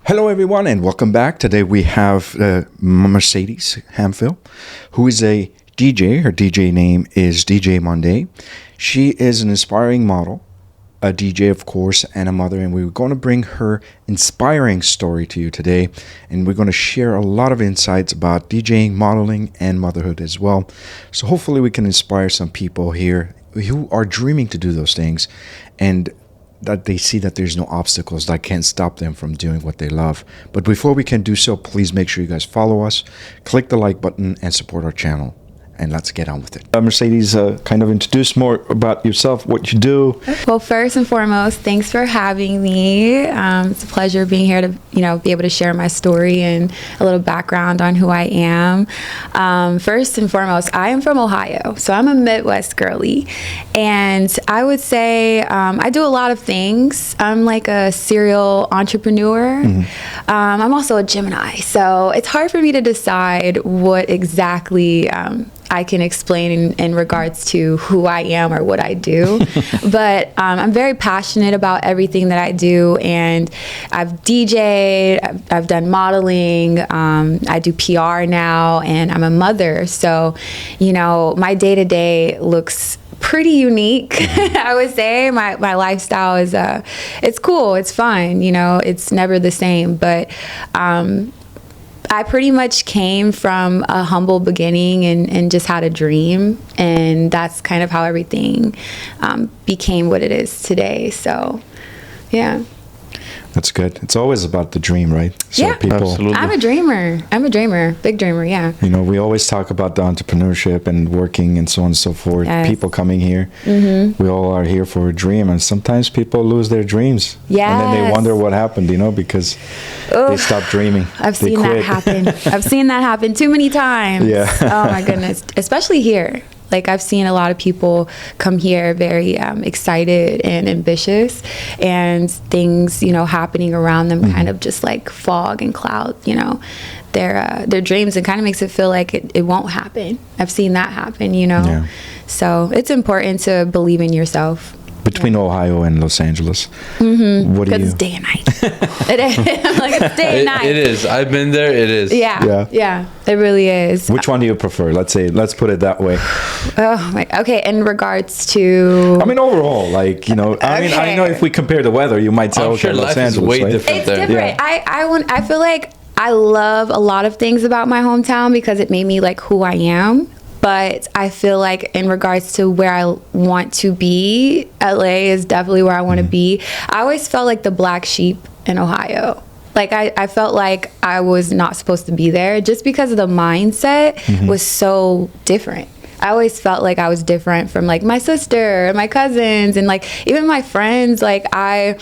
Hello, everyone, and welcome back. Today we have Mersadez Hemphill, who is a DJ. Her DJ name is DJ Mondae. She is an inspiring model, a DJ, of course, and a mother, and we're going to bring her inspiring story to you today, and we're going to share a lot of insights about DJing, modeling, and motherhood as well. So hopefully we can inspire some people here who are dreaming to do those things, and that they see that there's no obstacles that can't stop them from doing what they love. But before we can do so, please make sure you guys follow us, click the like button, and support our channel. And let's get on with it. Mersadez, kind of introduce more about yourself, what you do. Well, first and foremost, thanks for having me. It's a pleasure being here to, be able to share my story and a little background on who I am. First and foremost, I am from Ohio, so I'm a Midwest girly. And I would say I do a lot of things. I'm like a serial entrepreneur. Mm-hmm. I'm also a Gemini, so it's hard for me to decide what exactly I can explain in regards to who I am or what I do. But I'm very passionate about everything that I do, and I've DJ'd, I've done modeling, I do PR now, and I'm a mother. So, my day-to-day looks pretty unique. I would say my lifestyle is it's cool, it's fun, it's never the same, but I pretty much came from a humble beginning and just had a dream, and that's kind of how everything became what it is today. So, yeah. That's good. It's always about the dream, right? So yeah, absolutely. I'm a dreamer, big dreamer, yeah. We always talk about the entrepreneurship and working and so on and so forth. Yes. People coming here, mm-hmm. We all are here for a dream, and sometimes people lose their dreams. Yes. And then they wonder what happened, because they stopped dreaming. I've seen that happen. I've seen that happen too many times. Yeah. Oh my goodness, especially here. Like, I've seen a lot of people come here very excited and ambitious, and things, happening around them, mm-hmm. kind of just like fog and clouds, their dreams, and kind of makes it feel like it won't happen. I've seen that happen, Yeah. So it's important to believe in yourself. Between Ohio and Los Angeles, mm-hmm. What do you? Because it's day and night. It is. Like, it's day and night. It is. I've been there. It is. Yeah. It really is. Which one do you prefer? Let's put it that way. Oh my. Okay. In regards to. Overall, okay. I know if we compare the weather, you might say, sure, Los Angeles, is way right? different. It's there. different. Yeah. I feel like I love a lot of things about my hometown because it made me like who I am. But I feel like in regards to where I want to be, LA is definitely where I want to be. I always felt like the black sheep in Ohio. Like, I felt like I was not supposed to be there just because of the mindset, mm-hmm. was so different. I always felt like I was different from like my sister and my cousins and like even my friends. Like, I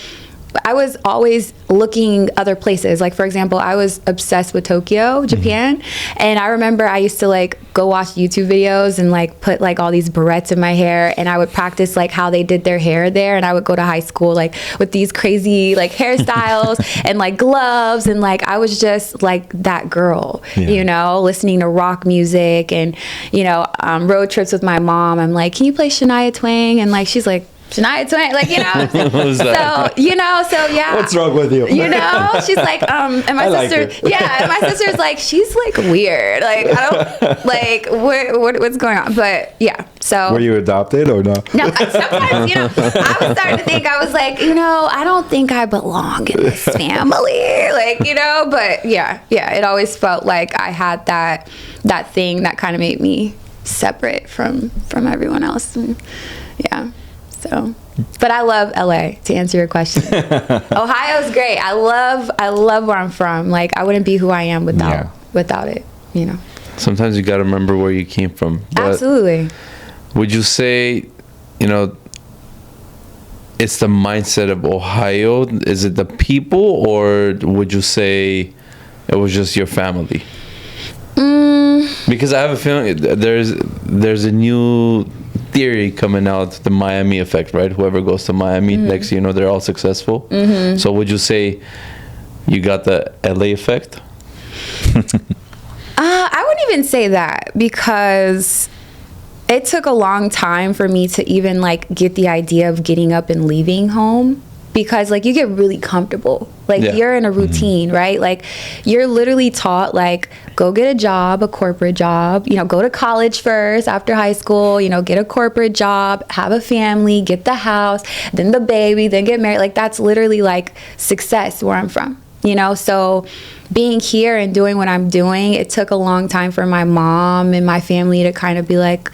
was always looking other places. Like, for example, I was obsessed with Tokyo, Japan. Mm-hmm. And I remember I used to like go watch YouTube videos and like put like all these barrettes in my hair, and I would practice like how they did their hair there. And I would go to high school like with these crazy like hairstyles and like gloves. And like, I was just like that girl, listening to rock music and, road trips with my mom. I'm like, can you play Shania Twain? And like, she's like, Shania Twain, so yeah. What's wrong with you? She's like, and my sister, and my sister's like, she's like weird. Like, I don't, like, what's going on? But yeah, so. Were you adopted or no? No, sometimes, I was starting to think, I was like, I don't think I belong in this family. Like, but yeah, it always felt like I had that thing that kind of made me separate from everyone else. And, yeah. So, but I love LA, to answer your question. Ohio's great. I love where I'm from. Like, I wouldn't be who I am without it, Sometimes you got to remember where you came from. But absolutely. Would you say, it's the mindset of Ohio? Is it the people, or would you say it was just your family? Because I have a feeling there's a new theory coming out, the Miami effect, right? Whoever goes to Miami, mm-hmm. next they're all successful. Mm-hmm. So would you say you got the LA effect? I wouldn't even say that, because it took a long time for me to even like get the idea of getting up and leaving home. because like you get really comfortable. Like you're in a routine, right? Like you're literally taught like go get a job, a corporate job, you know, go to college first after high school, you know, get a corporate job, have a family, get the house, then the baby, then get married. Like that's literally like success where I'm from, you know? So being here and doing what I'm doing, it took a long time for my mom and my family to kind of be like,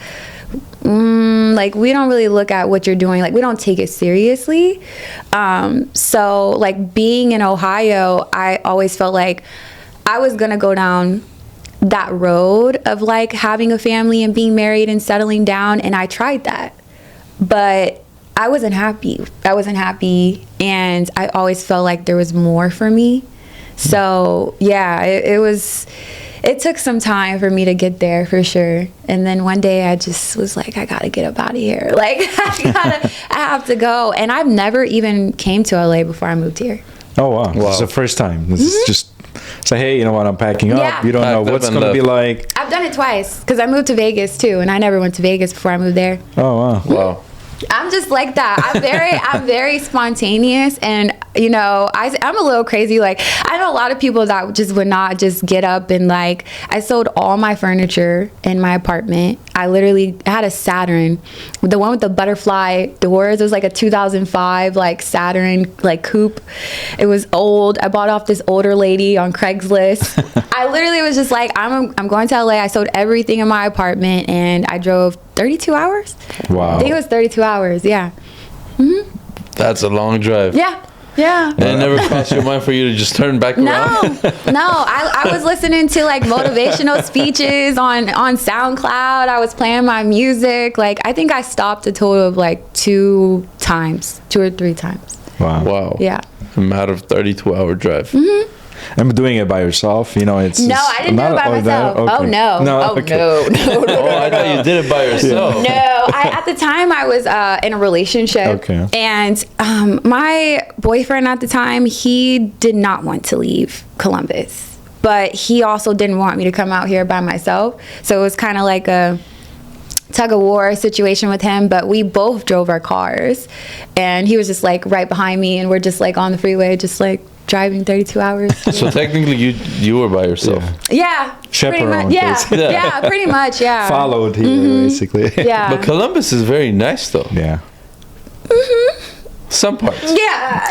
like we don't really look at what you're doing, like we don't take it seriously. So like being in Ohio, I always felt like I was gonna go down that road of like having a family and being married and settling down, and I tried that, but I wasn't happy, and I always felt like there was more for me. So yeah, it took some time for me to get there for sure. And then one day I just was like, I gotta get up out of here. Like I have to go. And I've never even came to LA before I moved here. Oh wow. This is the first time. This is just say, hey, you know what, I'm packing up. You don't know what's gonna be like. I've done it twice because I moved to Vegas too, and I never went to Vegas before I moved there. Oh wow. Wow. I'm just like that. I'm very spontaneous, and you know, I'm a little crazy. Like I know a lot of people that just would not just get up and like. I sold all my furniture in my apartment. I literally had a Saturn, the one with the butterfly doors. It was like a 2005 like Saturn like coupe. It was old. I bought off this older lady on Craigslist. I literally was just like, I'm going to LA. I sold everything in my apartment, and I drove 32 hours. Wow. I think it was 32 hours. Yeah. That's a long drive. Yeah. Yeah. And it never crossed your mind for you to just turn back No, around? no. I was listening to like motivational speeches on SoundCloud. I was playing my music. Like I think I stopped a total of like 2 or 3 times. Wow. Wow. Yeah. A matter of 32-hour drive. And doing it by yourself, you know, it's No, I didn't do it by myself. Okay. Oh no. No, Oh okay. no. Oh, I thought you did it by yourself. No, at the time I was in a relationship, Okay. and my boyfriend at the time, he did not want to leave Columbus, but he also didn't want me to come out here by myself. So it was kind of like a tug of war situation with him, but we both drove our cars, and he was just like right behind me, and we're just like on the freeway, just like driving 32 hours. So technically you were by yourself. Yeah. Pretty Chaperone, much. Yeah. basically. Yeah, pretty much. Yeah. Followed here, basically. Yeah. But Columbus is very nice though. Yeah. Some parts. Yeah.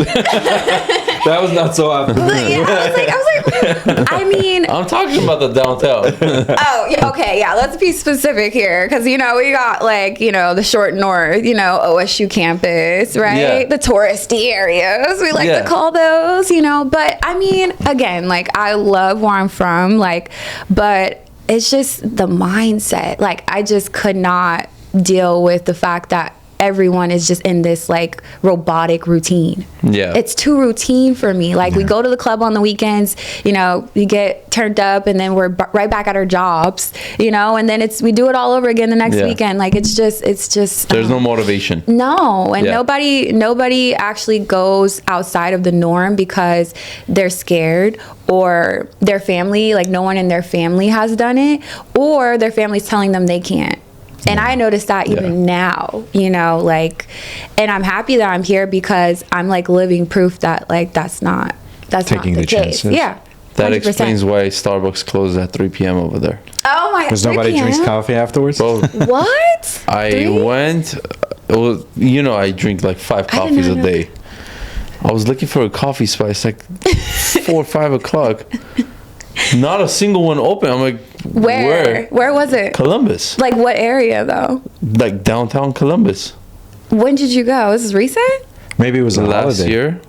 That was not so often. Yeah, I was like, I mean, I'm talking about the downtown. oh, yeah, okay, yeah, let's be specific here, because, you know, we got, like, you know, the short north, you know, OSU campus, right? Yeah. The touristy areas, we like Yeah. to call those, you know, but, I mean, again, like, I love where I'm from, like, but it's just the mindset. Like, I just could not deal with the fact that everyone is just in this like robotic routine. Yeah. It's too routine for me. Like we go to the club on the weekends, you know, we get turned up, and then we're right back at our jobs, you know, and then we do it all over again the next weekend. Like it's just There's no motivation. No, and Yeah. nobody actually goes outside of the norm because they're scared, or their family, like no one in their family has done it, or their family's telling them they can't. And I noticed that even now, you know, like, and I'm happy that I'm here because I'm like living proof that like that's not Taking the the case. chances. Yeah. That 100%. explains why Starbucks closes at 3 p.m. over there. Oh my god. Because nobody drinks coffee afterwards? Well, What? I 3? went, well, you know, I drink like 5 I did coffees a not know day. I was looking for a coffee spot. It's like 4 or 5 o'clock. Not a single one open. I'm like, Where was it? Columbus. Like what area though? Like downtown Columbus. When did you go? This is recent? Maybe it was a Last holiday. year.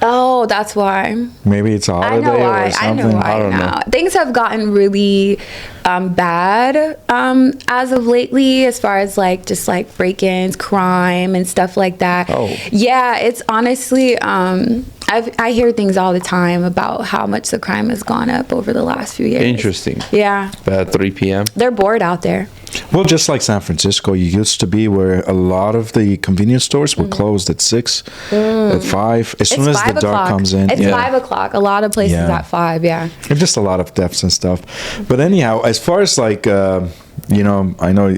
Oh, that's why. Maybe it's a I holiday know why. or something. I know why I don't now. know. Things have gotten really bad as of lately, as far as like just like break-ins, crime, and stuff like that. Oh. Yeah, it's honestly, I hear things all the time about how much the crime has gone up over the last few years. Interesting. Yeah, At 3 p.m. they're bored out there. Well, just like San Francisco, you used to be where a lot of the convenience stores were closed at 6, at 5. As soon as the 5 dark o'clock. comes in. It's 5 o'clock. A lot of places Yeah. at 5. Yeah. And just a lot of thefts and stuff. But anyhow, as far as like, you know, I know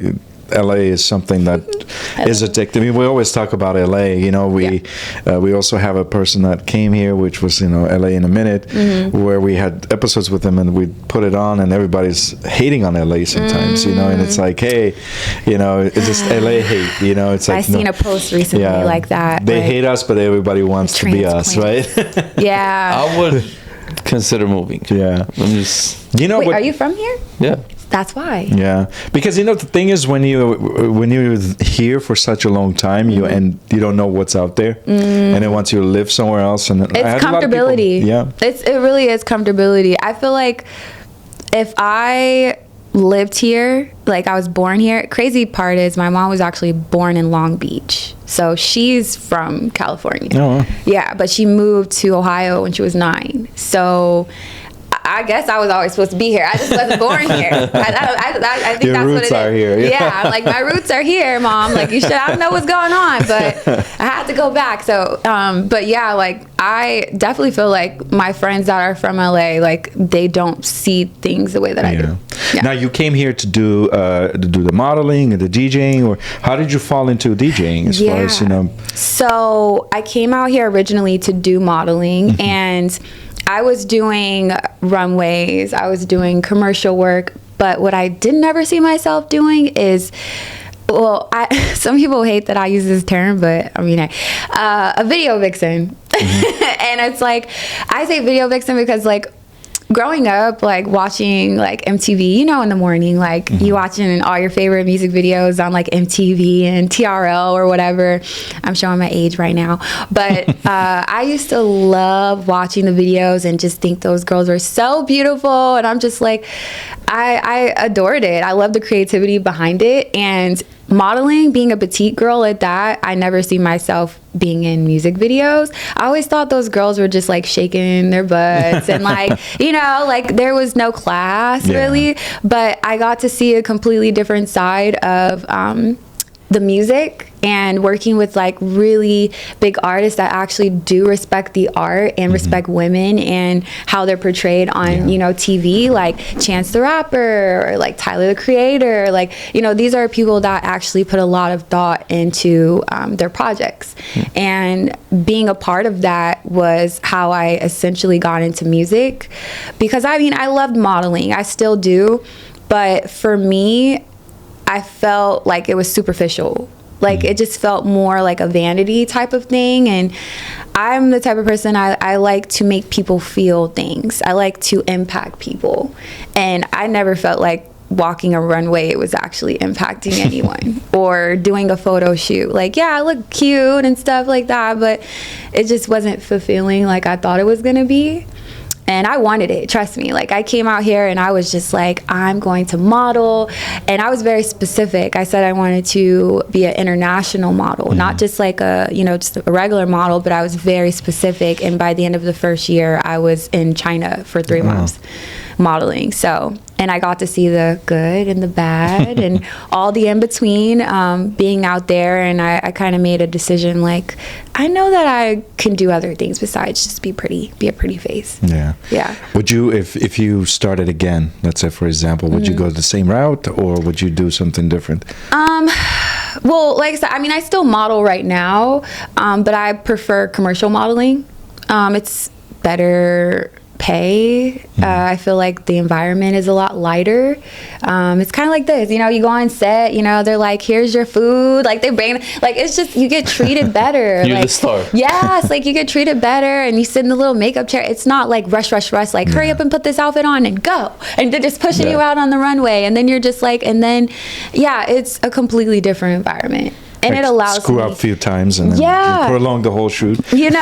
LA is something that is addictive. I mean, we always talk about LA. You know, we also have a person that came here, which was, you know, LA in a Minute, where we had episodes with them, and we put it on, and everybody's hating on LA sometimes. You know, and it's like, hey, you know, it's just LA hate. You know, it's like, I seen a post recently like that. They like, hate us, but everybody wants to be us, right? Yeah. I would consider moving. Yeah. I'm just. You know, Wait, are you from here? Yeah. That's why. Yeah, because you know the thing is when you're here for such a long time, you don't know what's out there, and then once you live somewhere else, and it's comfortability. It really is comfortability. I feel like if I lived here, like I was born here. Crazy part is my mom was actually born in Long Beach, so she's from California. Oh. Yeah, but she moved to Ohio when she was 9. So I guess I was always supposed to be here. I just wasn't born here. I think your that's roots what it are is. here. Yeah, like my roots are here, Mom. Like you should. I don't know what's going on, but I had to go back. So, but yeah, like I definitely feel like my friends that are from LA, like they don't see things the way that I do. Yeah. Now you came here to do the modeling and the DJing, or how did you fall into DJing? As far as you know. So I came out here originally to do modeling, and I was doing runways, I was doing commercial work, but what I didn't ever see myself doing is, well, some people hate that I use this term, but I mean, a video vixen. And it's like, I say video vixen because like, growing up, like watching like MTV, you know, in the morning, like you watching all your favorite music videos on like MTV and TRL or whatever. I'm showing my age right now, but I used to love watching the videos and just think those girls were so beautiful. And I'm just like, I adored it. I love the creativity behind it. And modeling, being a petite girl at that, I never see myself being in music videos. I always thought those girls were just like shaking their butts and like, you know, like there was no class really, but I got to see a completely different side of the music and working with like really big artists that actually do respect the art and respect women and how they're portrayed on, you know, TV, like Chance the Rapper or like Tyler the Creator. Like, you know, these are people that actually put a lot of thought into their projects. And being a part of that was how I essentially got into music, because I mean, I loved modeling. I still do. But for me, I felt like it was superficial. Like it just felt more like a vanity type of thing. And I'm the type of person, I like to make people feel things. I like to impact people. And I never felt like walking a runway was actually impacting anyone or doing a photo shoot. Like, yeah, I look cute and stuff like that, but it just wasn't fulfilling like I thought it was going to be. And I wanted it, trust me. Like I came out here and I was just like, I'm going to model. And I was very specific. I said I wanted to be an international model, not just like a, you know, just a regular model, but I was very specific. And by the end of the first year, I was in China for 3 months modeling. So, and I got to see the good and the bad and all the in between, being out there. And I kind of made a decision, like, I know that I can do other things besides just be a pretty face. Yeah. Would you, if you started again, let's say for example, would you go the same route or would you do something different? Well, like I said, I mean, I still model right now, but I prefer commercial modeling. It's better pay. I feel like the environment is a lot lighter. It's kind of like this, you know, you go on set, you know, they're like, here's your food. Like they bring, like, it's just, you get treated better. You're like, the star. Yes, like you get treated better and you sit in the little makeup chair. It's not like rush, like hurry up and put this outfit on and go. And they're just pushing you out on the runway. And then you're just like, and then, yeah, it's a completely different environment. And like it allows screw up a few times and then you prolong the whole shoot. You know,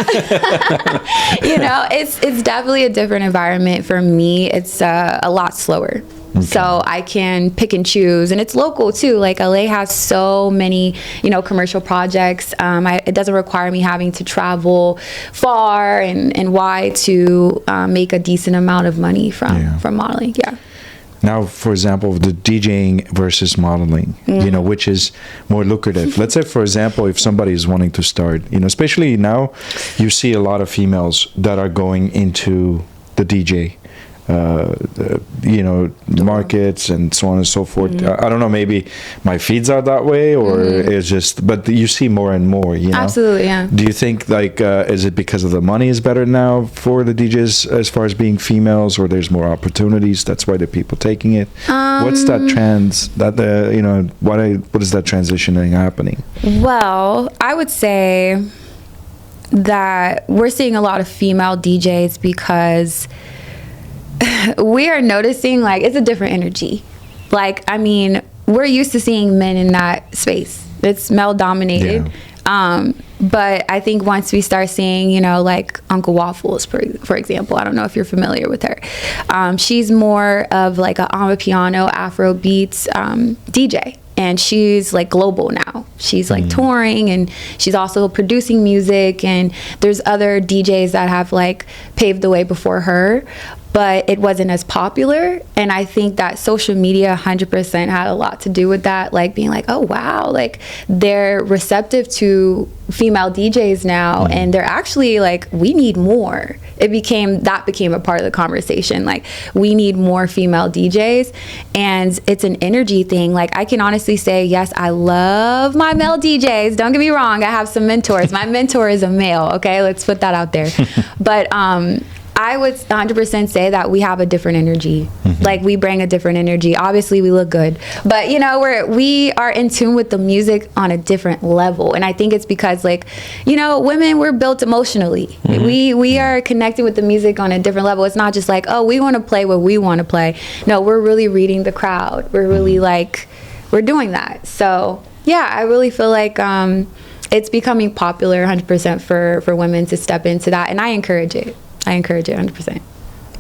you know, it's definitely a different environment for me. It's a lot slower. Okay. So I can pick and choose, and it's local too. Like LA has so many, you know, commercial projects. It doesn't require me having to travel far and wide to make a decent amount of money from modeling. Yeah. Now, for example, the DJing versus modeling, you know, which is more lucrative? Let's say, for example, if somebody is wanting to start, you know, especially now, you see a lot of females that are going into the DJ markets and so on and so forth. I don't know, maybe my feeds are that way, or it's just, but you see more and more, Absolutely, yeah. Do you think, like, is it because of the money is better now for the DJs as far as being females, or there's more opportunities, that's why the people taking it? What's that what is that transitioning happening? Well, I would say that we're seeing a lot of female DJs because we are noticing, like, it's a different energy. Like, I mean, we're used to seeing men in that space. It's male dominated. Yeah. But I think once we start seeing, like Uncle Waffles, for example, I don't know if you're familiar with her. She's more of like a Amapiano, Afro beats DJ. And she's like global now. She's like touring, and she's also producing music, and there's other DJs that have like paved the way before her, but it wasn't as popular. And I think that social media 100% had a lot to do with that, like being like, oh wow, like they're receptive to female DJs now, and they're actually like, we need more. That became a part of the conversation. Like, we need more female DJs, and it's an energy thing. Like, I can honestly say, yes, I love my male DJs. Don't get me wrong. I have some mentors. My mentor is a male. Okay, let's put that out there. But I would 100% say that we have a different energy. Like, we bring a different energy. Obviously, we look good, but we are in tune with the music on a different level. And I think it's because, like, women, we're built emotionally. We are connecting with the music on a different level. It's not just like, oh, we want to play what we want to play. No, we're really reading the crowd. We're really we're doing that. So yeah, I really feel like it's becoming popular 100% for women to step into that, and I encourage it. 100%.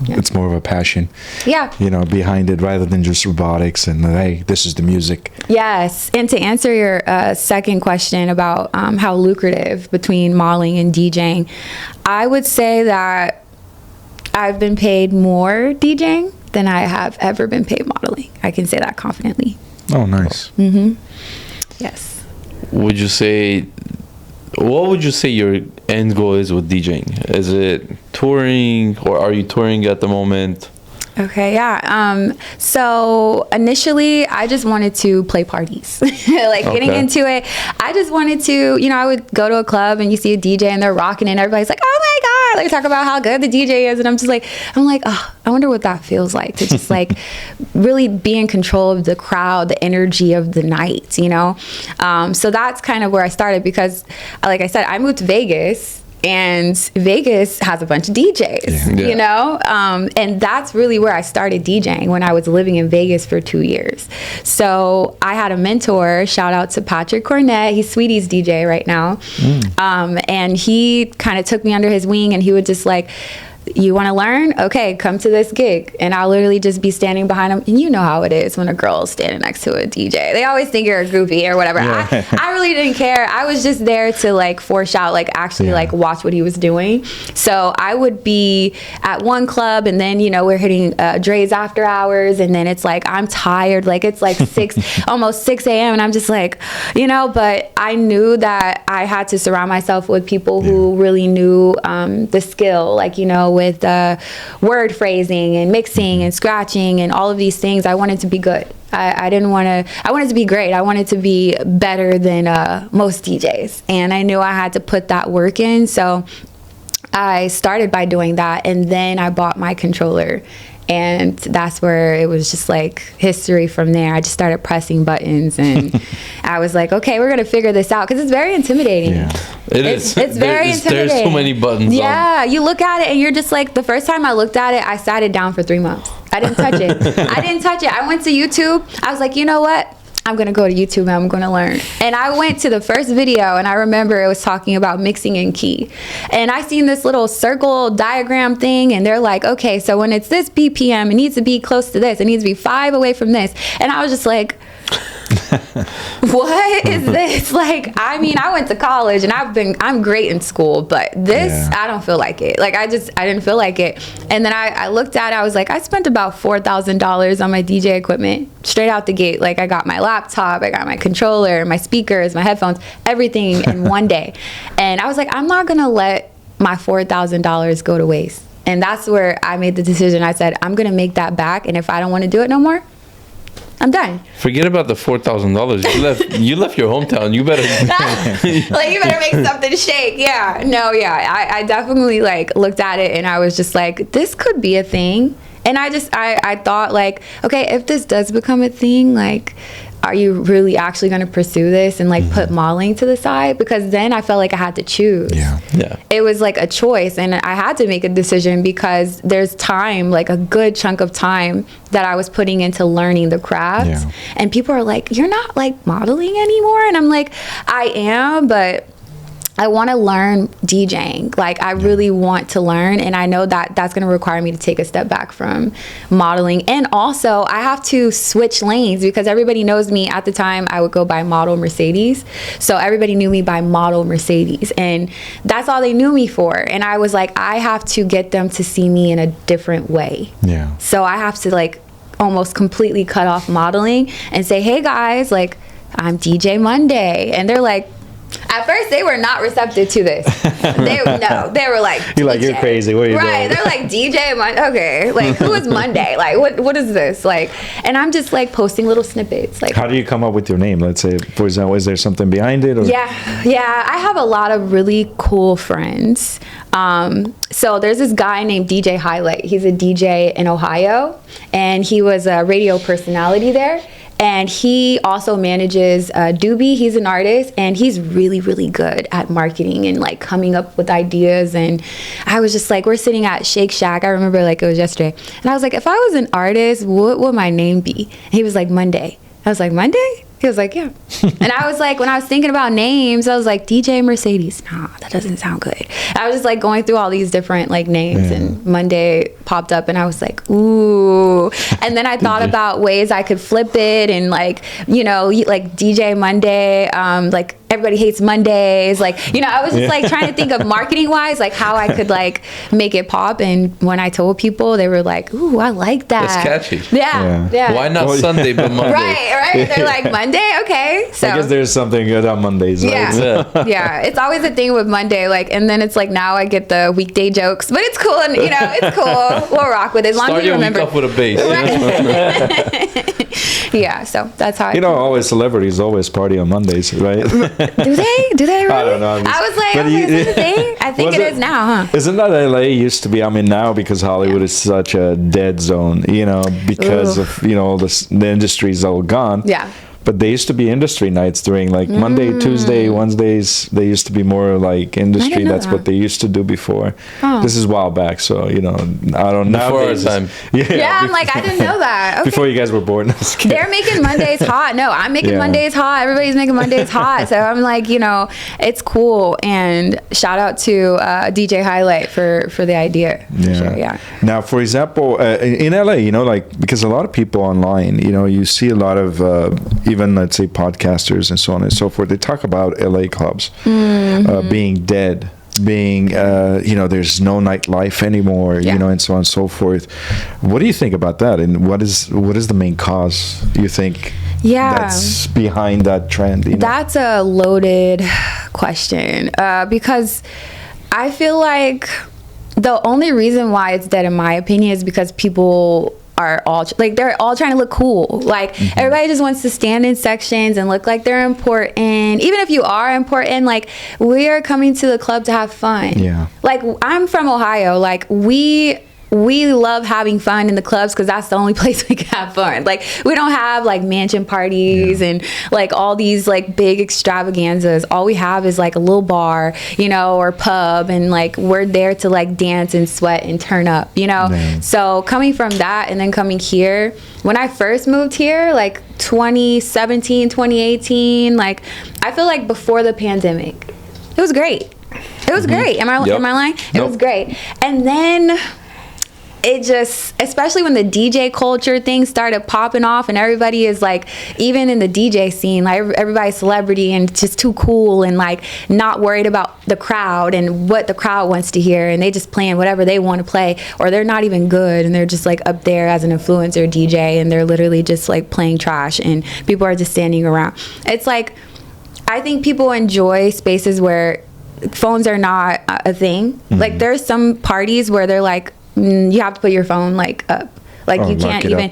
Yeah. It's more of a passion, behind it, rather than just robotics and, hey, this is the music. Yes. And to answer your second question about how lucrative between modeling and DJing, I would say that I've been paid more DJing than I have ever been paid modeling. I can say that confidently. Oh, nice. Yes. What would you say your end goal is with DJing? Is it touring, or are you touring at the moment? Okay, yeah. So initially, I just wanted to play parties. Getting into it, I just wanted to, I would go to a club and you see a DJ and they're rocking and everybody's like, oh my God, talk about how good the DJ is. And I'm like, oh, I wonder what that feels like to just like really be in control of the crowd, the energy of the night, So that's kind of where I started because, like I said, I moved to Vegas. And Vegas has a bunch of DJs, and that's really where I started DJing, when I was living in Vegas for 2 years. So I had a mentor, shout out to Patrick Cornett. He's Sweetie's DJ right now. And he kind of took me under his wing, and he would just like, you want to learn? Okay, come to this gig. And I'll literally just be standing behind him. And you know how it is when a girl's standing next to a DJ. They always think you're a groupie or whatever. Yeah. I really didn't care. I was just there to like force out, like actually like watch what he was doing. So I would be at one club, and then, we're hitting Dre's after hours. And then it's like, I'm tired. Like it's like almost 6 a.m. And I'm just like, but I knew that I had to surround myself with people who really knew the skill, like, with word phrasing and mixing and scratching and all of these things. I wanted to be good. I wanted to be great. I wanted to be better than most DJs. And I knew I had to put that work in. So I started by doing that. And then I bought my controller. And that's where it was just like history from there. I just started pressing buttons, and I was like, okay, we're going to figure this out, because it's very intimidating. Yeah. It's very intimidating. There's so many buttons. Yeah, you look at it and you're just like, the first time I looked at it, I sat it down for 3 months. I didn't touch it. I went to YouTube. I was like, you know what? I'm going to go to YouTube and I'm going to learn. And I went to the first video, and I remember it was talking about mixing in key. And I seen this little circle diagram thing, and they're like, okay, so when it's this BPM, it needs to be close to this. It needs to be 5 away from this. And I was just like, what is this? Like, I mean, I went to college and I'm great in school, but this, I don't feel like it. Like, I didn't feel like it. And then I looked at it, I was like, I spent about $4,000 on my DJ equipment straight out the gate. Like, I got my laptop, I got my controller, my speakers, my headphones, everything in one day. And I was like, I'm not gonna let my $4,000 go to waste. And that's where I made the decision. I said, I'm going to make that back. And if I don't want to do it no more, I'm done. Forget about the $4,000. You left your hometown. You better like, you better make something shake. Yeah. No, yeah. I definitely like looked at it and I was just like, this could be a thing. And I thought like, okay, if this does become a thing, like, are you really actually going to pursue this and like put modeling to the side? Because then I felt like I had to choose. Yeah. It was like a choice, and I had to make a decision because there's time, like a good chunk of time that I was putting into learning the craft. Yeah. And people are like, you're not like modeling anymore. And I'm like, I am, but I want to learn DJing. Like, I really want to learn, and I know that that's going to require me to take a step back from modeling. And also, I have to switch lanes because everybody knows me. At the time, I would go by Model Mercedes. So everybody knew me by Model Mercedes, and that's all they knew me for. And I was like, I have to get them to see me in a different way. Yeah. So I have to like almost completely cut off modeling and say, hey guys, like, I'm DJ Mondae. And they're like, at first, they were not receptive to this. They were like, You're like, you're crazy. Where are you right? going? They're like, DJ Monday. Okay, like, who is Monday? Like, what is this? Like, and I'm just like posting little snippets. Like, how do you come up with your name? Let's say, for example, is there something behind it? Or? Yeah. I have a lot of really cool friends. So there's this guy named DJ Highlight. He's a DJ in Ohio, and he was a radio personality there. And he also manages Doobie. He's an artist, and he's really, really good at marketing and like coming up with ideas. And I was just like, we're sitting at Shake Shack. I remember like it was yesterday. And I was like, if I was an artist, what would my name be? And he was like, Monday. I was like, Monday? He was like, yeah. And I was like, when I was thinking about names, I was like, DJ Mercedes. Nah, that doesn't sound good. I was just like going through all these different like names, and Monday popped up, and I was like, ooh. And then I thought about ways I could flip it, and like, you know, like DJ Monday, like everybody hates Mondays. Like, you know, I was just like trying to think of marketing wise, like how I could like make it pop. And when I told people, they were like, ooh, I like that. That's catchy. Yeah. Why not Sunday but Monday? Right. They're like, Monday? Okay. So I guess there's something good on Mondays. Right? Yeah. It's always a thing with Monday. Like, and then it's like now I get the weekday jokes, but it's cool. And, you know, it's cool. We'll rock with it as long as you remember. Start your week off with a bass. Yeah. So that's how you know, always celebrities always party on Mondays, right? Do they? Do they really? I don't know. I was like, is this a thing? I think it is now, huh? Isn't that LA used to be? I mean, now because Hollywood is such a dead zone, you know, because of, you know, all the industry's all gone. Yeah. But they used to be industry nights during like Monday, Tuesday, Wednesdays. They used to be more like industry. That's what they used to do before. Oh. This is a while back, so you know, I don't know. Before our time. Yeah, I'm like, I didn't know that. Okay. Before you guys were born. They're making Mondays hot. No, I'm making Mondays hot. Everybody's making Mondays hot. So I'm like, you know, it's cool. And shout out to DJ Highlight for the idea. Yeah. Sure, yeah. Now, for example, in LA, you know, like because a lot of people online, you know, you see a lot of even let's say podcasters and so on and so forth. They talk about LA clubs being dead, being you know, there's no nightlife anymore, you know, and so on and so forth. What do you think about that? And what is the main cause you think that's behind that trend? You know? That's a loaded question because I feel like the only reason why it's dead, in my opinion, is because people are all like, they're all trying to look cool. Like everybody just wants to stand in sections and look like they're important. Even if you are important, like we are coming to the club to have fun. Yeah. Like I'm from Ohio. Like we love having fun in the clubs because that's the only place we can have fun. Like we don't have like mansion parties and like all these like big extravaganzas. All we have is like a little bar, you know, or pub, and like we're there to like dance and sweat and turn up, you know. So coming from that and then coming here, when I first moved here, like 2017, 2018, like I feel like before the pandemic, it was great. It was great. Am I lying? It was great. And then it just, especially when the DJ culture thing started popping off and everybody is like, even in the DJ scene, like everybody's celebrity and just too cool and like not worried about the crowd and what the crowd wants to hear, and they just playing whatever they want to play, or they're not even good and they're just like up there as an influencer DJ and they're literally just like playing trash and people are just standing around. It's like, I think people enjoy spaces where phones are not a thing. Like there's some parties where they're like, you have to put your phone like up. Like you can't even,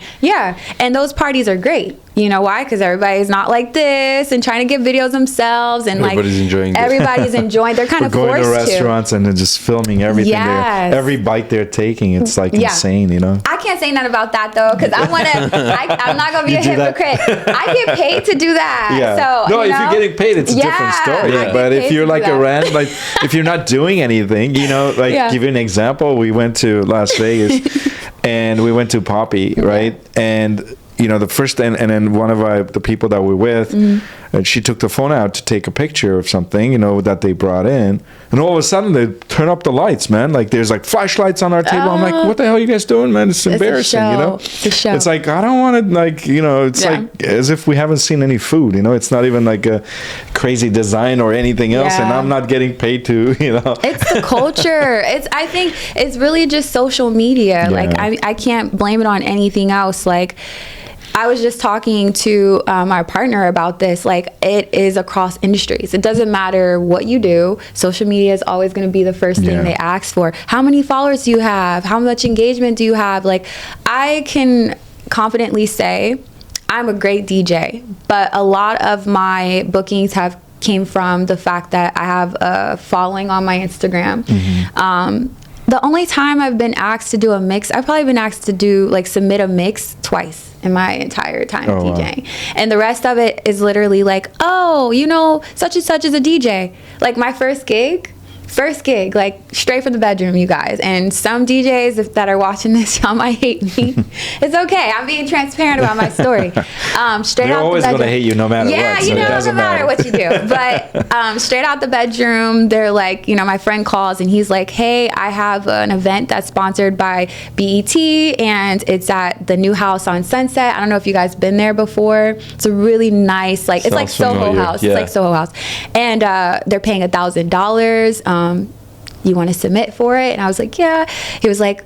and those parties are great. You know why? Because everybody's not like this and trying to get videos themselves, and everybody's enjoying this. Everybody's enjoying. They're kind of forced going to restaurants and then just filming everything. Yes. Every bite they're taking, it's like insane, you know. I can't say nothing about that though, because I'm not gonna be a hypocrite. I get paid to do that. Yeah. So no, if you're getting paid, it's a different story. Yeah. But if you're like a random, like if you're not doing anything, you know, like give you an example. We went to Las Vegas and we went to Poppy, right? And you know, the first and then one of the people that we're with, she took the phone out to take a picture of something, you know, that they brought in, and all of a sudden they turn up the lights, man. Like there's like flashlights on our table. I'm like, what the hell are you guys doing, man? It's embarrassing, you know. It's a show. It's like I don't want to, like, you know, it's like as if we haven't seen any food, you know. It's not even like a crazy design or anything else, and I'm not getting paid to, you know. It's the culture. I think it's really just social media. Like I can't blame it on anything else. Like I was just talking to my partner about this. Like it is across industries. It doesn't matter what you do. Social media is always going to be the first thing they ask for. How many followers do you have? How much engagement do you have? Like I can confidently say I'm a great DJ, but a lot of my bookings came from the fact that I have a following on my Instagram. The only time I've been asked to do a mix, I've probably been asked to submit a mix twice in my entire time DJing. Wow. And the rest of it is literally like, oh, you know, such and such is a DJ. Like my first gig, like straight from the bedroom, you guys. And some DJs that are watching this, y'all might hate me. It's okay. I'm being transparent about my story. Straight They're out always the bedroom. going to hate you no matter what. Yeah, So you know, it doesn't no matter what you do. But straight out the bedroom, they're like, you know, my friend calls and he's like, hey, I have an event that's sponsored by BET and it's at the new house on Sunset. I don't know if you guys been there before. It's a really nice, like, it's like Soho House. Yeah. It's like Soho House. And they're paying $1,000. You want to submit for it? And I was like, yeah. He was like,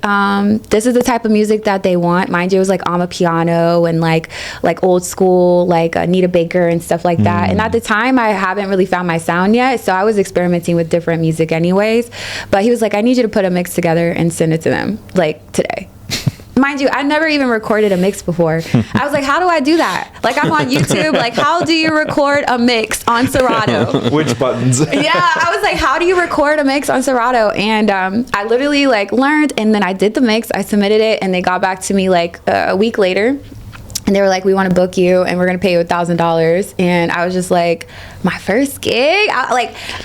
this is the type of music that they want. Mind you, it was like Amapiano and like old school, like Anita Baker and stuff like that. And at the time, I haven't really found my sound yet. So I was experimenting with different music anyways. But he was like, I need you to put a mix together and send it to them, like today. Mind you, I never even recorded a mix before. I was like, how do I do that? Like, I'm on YouTube. Like, how do you record a mix on Serato? Which buttons? Yeah, I was like, how do you record a mix on Serato? And I literally learned, and then I did the mix. I submitted it, and they got back to me like a week later. And they were like, we want to book you, and we're going to pay you $1,000. And I was just like, my first gig?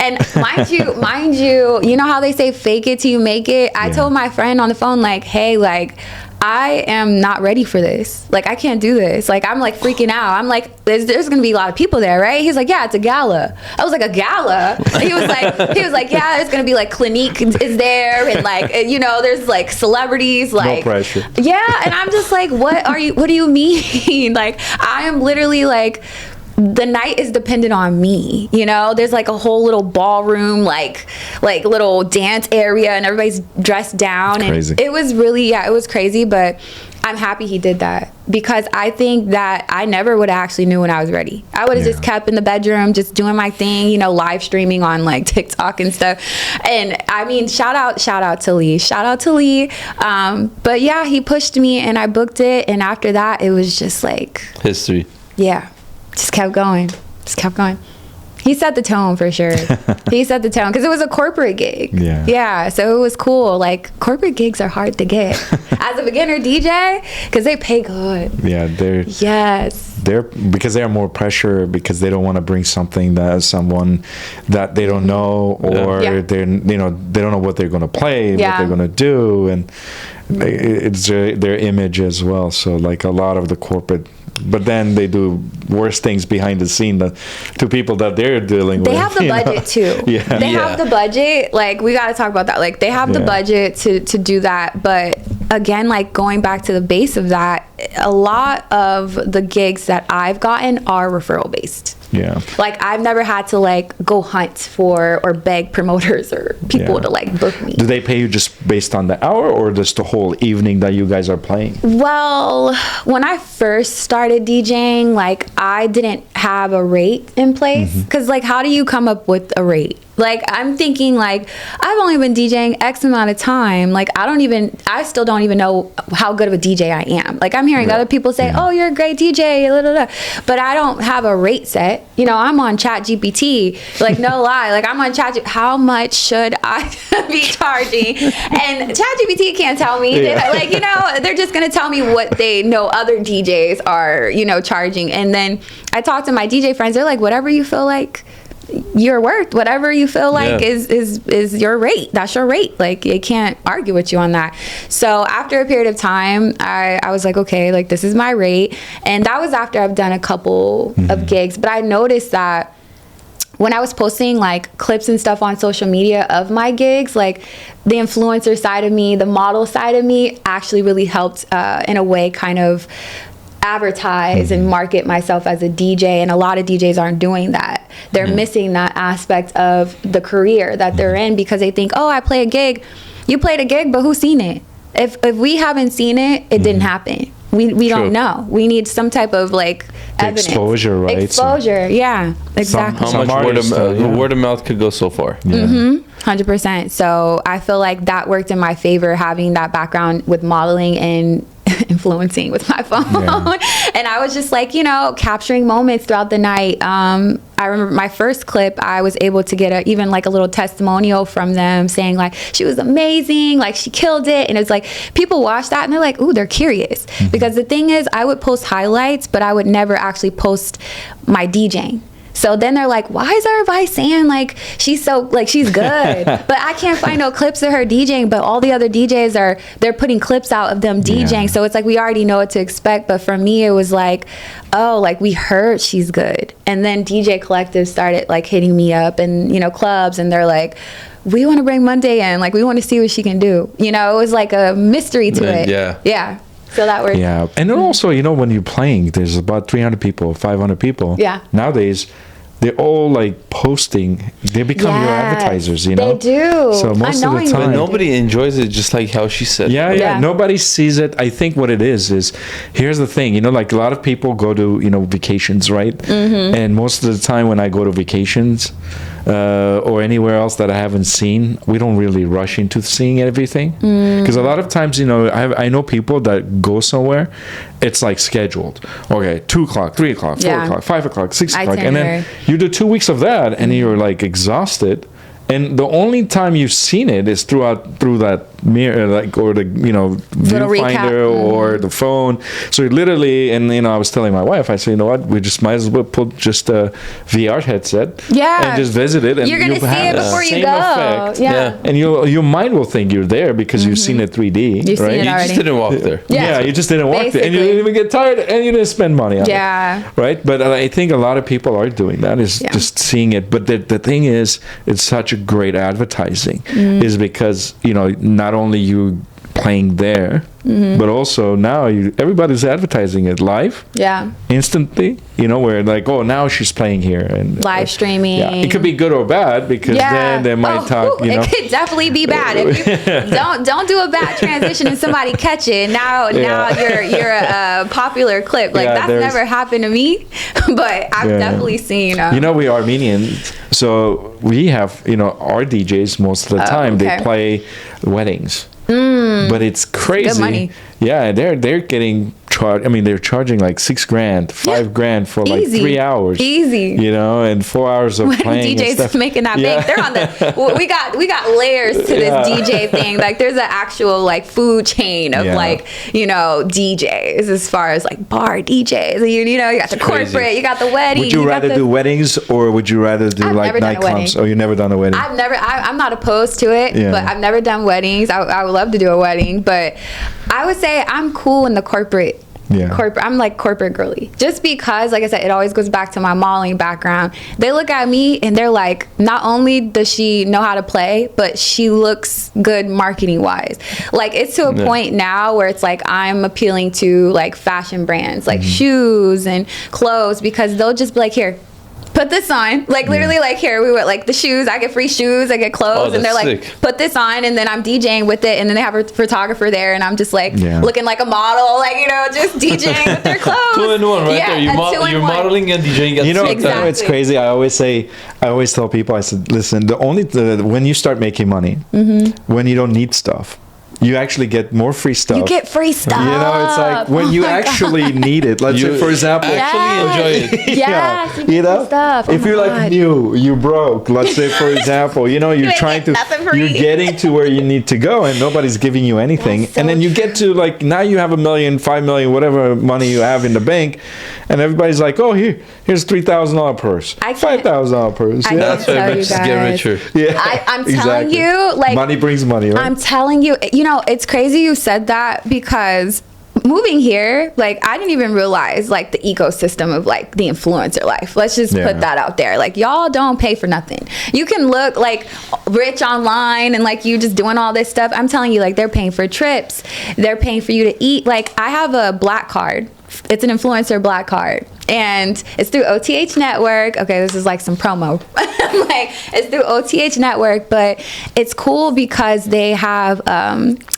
And mind you, you know how they say fake it till you make it? I told my friend on the phone, like, hey, like, I am not ready for this. Like, I can't do this. Like, I'm like freaking out. I'm like, there's going to be a lot of people there, right? He's like, yeah, it's a gala. I was like, a gala? He was like, yeah, there's going to be like Clinique is there. And like, you know, there's like celebrities. Like, no pressure. Yeah. And I'm just like, what do you mean? Like, I am literally like, the night is dependent on me, you know. There's like a whole little ballroom, like little dance area, and everybody's dressed down. And crazy. It was really, it was crazy. But I'm happy he did that, because I think that I never would have actually knew when I was ready. I would have just kept in the bedroom, just doing my thing, you know, live streaming on like TikTok and stuff. And I mean, shout out to Lee. But yeah, he pushed me and I booked it. And after that, it was just like history. Yeah. Just kept going. He set the tone for sure. He set the tone because it was a corporate gig. Yeah. So it was cool. Like, corporate gigs are hard to get as a beginner DJ because they pay good. Yeah, they're because they have more pressure because they don't want to bring someone that they don't know, or they don't know what they're going to play, what they're going to do, and it's their image as well. So like a lot of the corporate. But then they do worse things behind the scene to people that they're dealing with. They have the budget too. They have the budget. Like, we got to talk about that. Like, they have the budget to do that. But again, like, going back to the base of that, a lot of the gigs that I've gotten are referral based. Yeah. Like, I've never had to like go hunt for or beg promoters or people to like book me. Do they pay you just based on the hour, or just the whole evening that you guys are playing? Well, when I first started DJing, like, I didn't have a rate in place, because like, how do you come up with a rate? Like, I'm thinking, like, I've only been DJing X amount of time. Like, I still don't even know how good of a DJ I am. Like, I'm hearing other people say, oh, you're a great DJ, blah, blah, blah. But I don't have a rate set. You know, I'm on Chat GPT. Like, no lie. Like, I'm on Chat how much should I be charging? And Chat GPT can't tell me. Yeah. Like, you know, they're just going to tell me what they know other DJs are, you know, charging. And then I talk to my DJ friends. They're like, whatever you feel like you're worth, whatever you feel like is your rate. That's your rate. Like, you can't argue with you on that. So after a period of time, I was like, okay, like, this is my rate. And that was after I've done a couple of gigs. But I noticed that when I was posting like clips and stuff on social media of my gigs, like, the influencer side of me, the model side of me actually really helped in a way kind of advertise and market myself as a DJ. And a lot of DJs aren't doing that. They're missing that aspect of the career that they're in, because they think, oh, I play a gig. You played a gig, but who's seen it? If we haven't seen it, it didn't happen. We don't know. We need some type of like evidence. Exposure, right? Exposure, yeah, exactly. How much word of mouth could go so far? 100%. So I feel like that worked in my favor, having that background with modeling and influencing with my phone. And I was just like, you know, capturing moments throughout the night. I remember my first clip, I was able to get even like a little testimonial from them saying like, she was amazing, like she killed it. And it's like, people watch that and they're like, ooh, they're curious. Because the thing is, I would post highlights, but I would never actually post my DJing. So then they're like, why is everybody saying like she's good? But I can't find no clips of her DJing, but all the other DJs they're putting clips out of them DJing. So it's like, we already know what to expect. But for me, it was like, oh, like we heard she's good. And then DJ Collective started like hitting me up, and, you know, clubs, and they're like, we want to bring Mondae in. Like, we want to see what she can do. You know, it was like a mystery to it. Yeah. So that worked. Yeah. And then also, you know, when you're playing, there's about 300 people, 500 people. Yeah. Nowadays, they're all like posting. They become your advertisers, you know? They do. So most of the time. But nobody enjoys it, just like how she said. Yeah. Nobody sees it. I think what it is here's the thing, you know, like a lot of people go to, you know, vacations, right? And most of the time when I go to vacations or anywhere else that I haven't seen, we don't really rush into seeing everything. Because a lot of times, you know, I know people that go somewhere, it's like scheduled. Okay, 2 o'clock, 3 o'clock, 4 o'clock, 5 o'clock, 6 o'clock. And then you do 2 weeks of that and you're like exhausted. And the only time you've seen it is through that mirror, like, or the, you know, viewfinder or the phone. So you literally, and, you know, I was telling my wife, I said, you know what, we just might as well put just a VR headset and just visit it, and you're gonna see it before you go. Effect. And your mind will think you're there because you've seen it 3D, you've right? Seen it you just didn't walk there. You just didn't walk there, and you didn't even get tired, and you didn't spend money on it, right? But I think a lot of people are doing that, is just seeing it. But the thing is, it's such a great advertising, is because, you know, not only you playing there, but also now everybody's advertising it live, instantly, you know, where like, oh, now she's playing here, and live streaming. It could be good or bad, because then they might talk, you know. It could definitely be bad. If you don't do a bad transition and somebody catch it, now you're a popular clip. Like, that's never happened to me, but I've definitely seen. You know, we Armenians, so we have, you know, our DJs most of the time they play weddings. But it's crazy. Good money. Yeah, they're getting charged. I mean, they're charging like $6,000, $5,000 for like 3 hours. Easy. You know, and 4 hours of playing. DJs and stuff. Making that bank. They're on the. We got layers to this DJ thing. Like, there's an actual like food chain of like, you know, DJs, as far as like bar DJs. You know, you got the corporate, you got the wedding. Would you rather do weddings, or would you rather do like nightclubs? Oh, you've never done a wedding? I'm not opposed to it, but I've never done weddings. I would love to do a wedding, but I would say I'm cool in the corporate. I'm like corporate girly, just because, like I said, it always goes back to my modeling background. They look at me and they're like, not only does she know how to play, but she looks good marketing wise. Like, it's to a point now where it's like I'm appealing to like fashion brands, like shoes and clothes, because they'll just be like, here, put this on. Like literally, like here we were like the shoes. I get free shoes. I get clothes, and they're like, sick. put this on, and then I'm DJing with it, and then they have a photographer there, and I'm just like Yeah. looking like a model, like just DJing with their clothes. 2-in-1 right there. You're modeling and DJing. You know, Exactly. it's crazy. I always tell people, I said, listen, when you start making money, when you don't need stuff, you actually get more free stuff. You get free stuff. You know, it's like when you actually need it. Let's say, for example, actually enjoy it. Yes, you you get know, free stuff. if you're like new, you broke. Let's say, for example, you're ain't trying to, get nothing free. you're getting to where you need to go, and nobody's giving you anything. That's so and then you get to like now you have $1 million, $5 million, whatever money you have in the bank, and everybody's like, oh, here's $3,000 purse, $5,000 purse. I Yeah. That's tell why you bitches get guys. richer. Yeah, I'm telling you, like money brings money, right? I'm telling you, it's crazy you said that because moving here, like I didn't even realize like the ecosystem of like the influencer life. Let's just put that out there. Like y'all don't pay for nothing. You can look like rich online and like you just doing all this stuff. I'm telling you, like they're paying for trips. They're paying for you to eat. Like I have a black card. It's an influencer black card. And it's through OTH Network. Okay, this is like some promo. Like it's through OTH Network, but it's cool because they have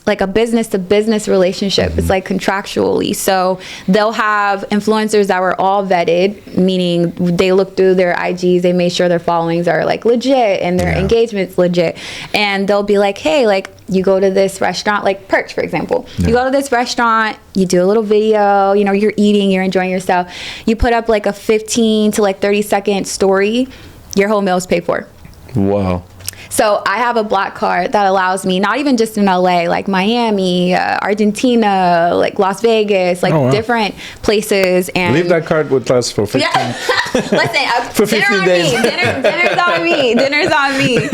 like a business to business relationship. It's like contractually. So they'll have influencers that were all vetted, meaning they look through their IGs, they made sure their followings are like legit and their engagement's legit. And they'll be like, hey, like you go to this restaurant, like Perch, for example. You go to this restaurant, you do a little video, you're eating, you're enjoying yourself. You put up like a 15 to like 30-second story, your whole meal is paid for. Wow. So I have a black card that allows me, not even just in LA, like Miami, Argentina, like Las Vegas, like different places. And leave that card with us for 15. Yeah. Listen, For 15 days. Dinner's on me. Dinner's on me.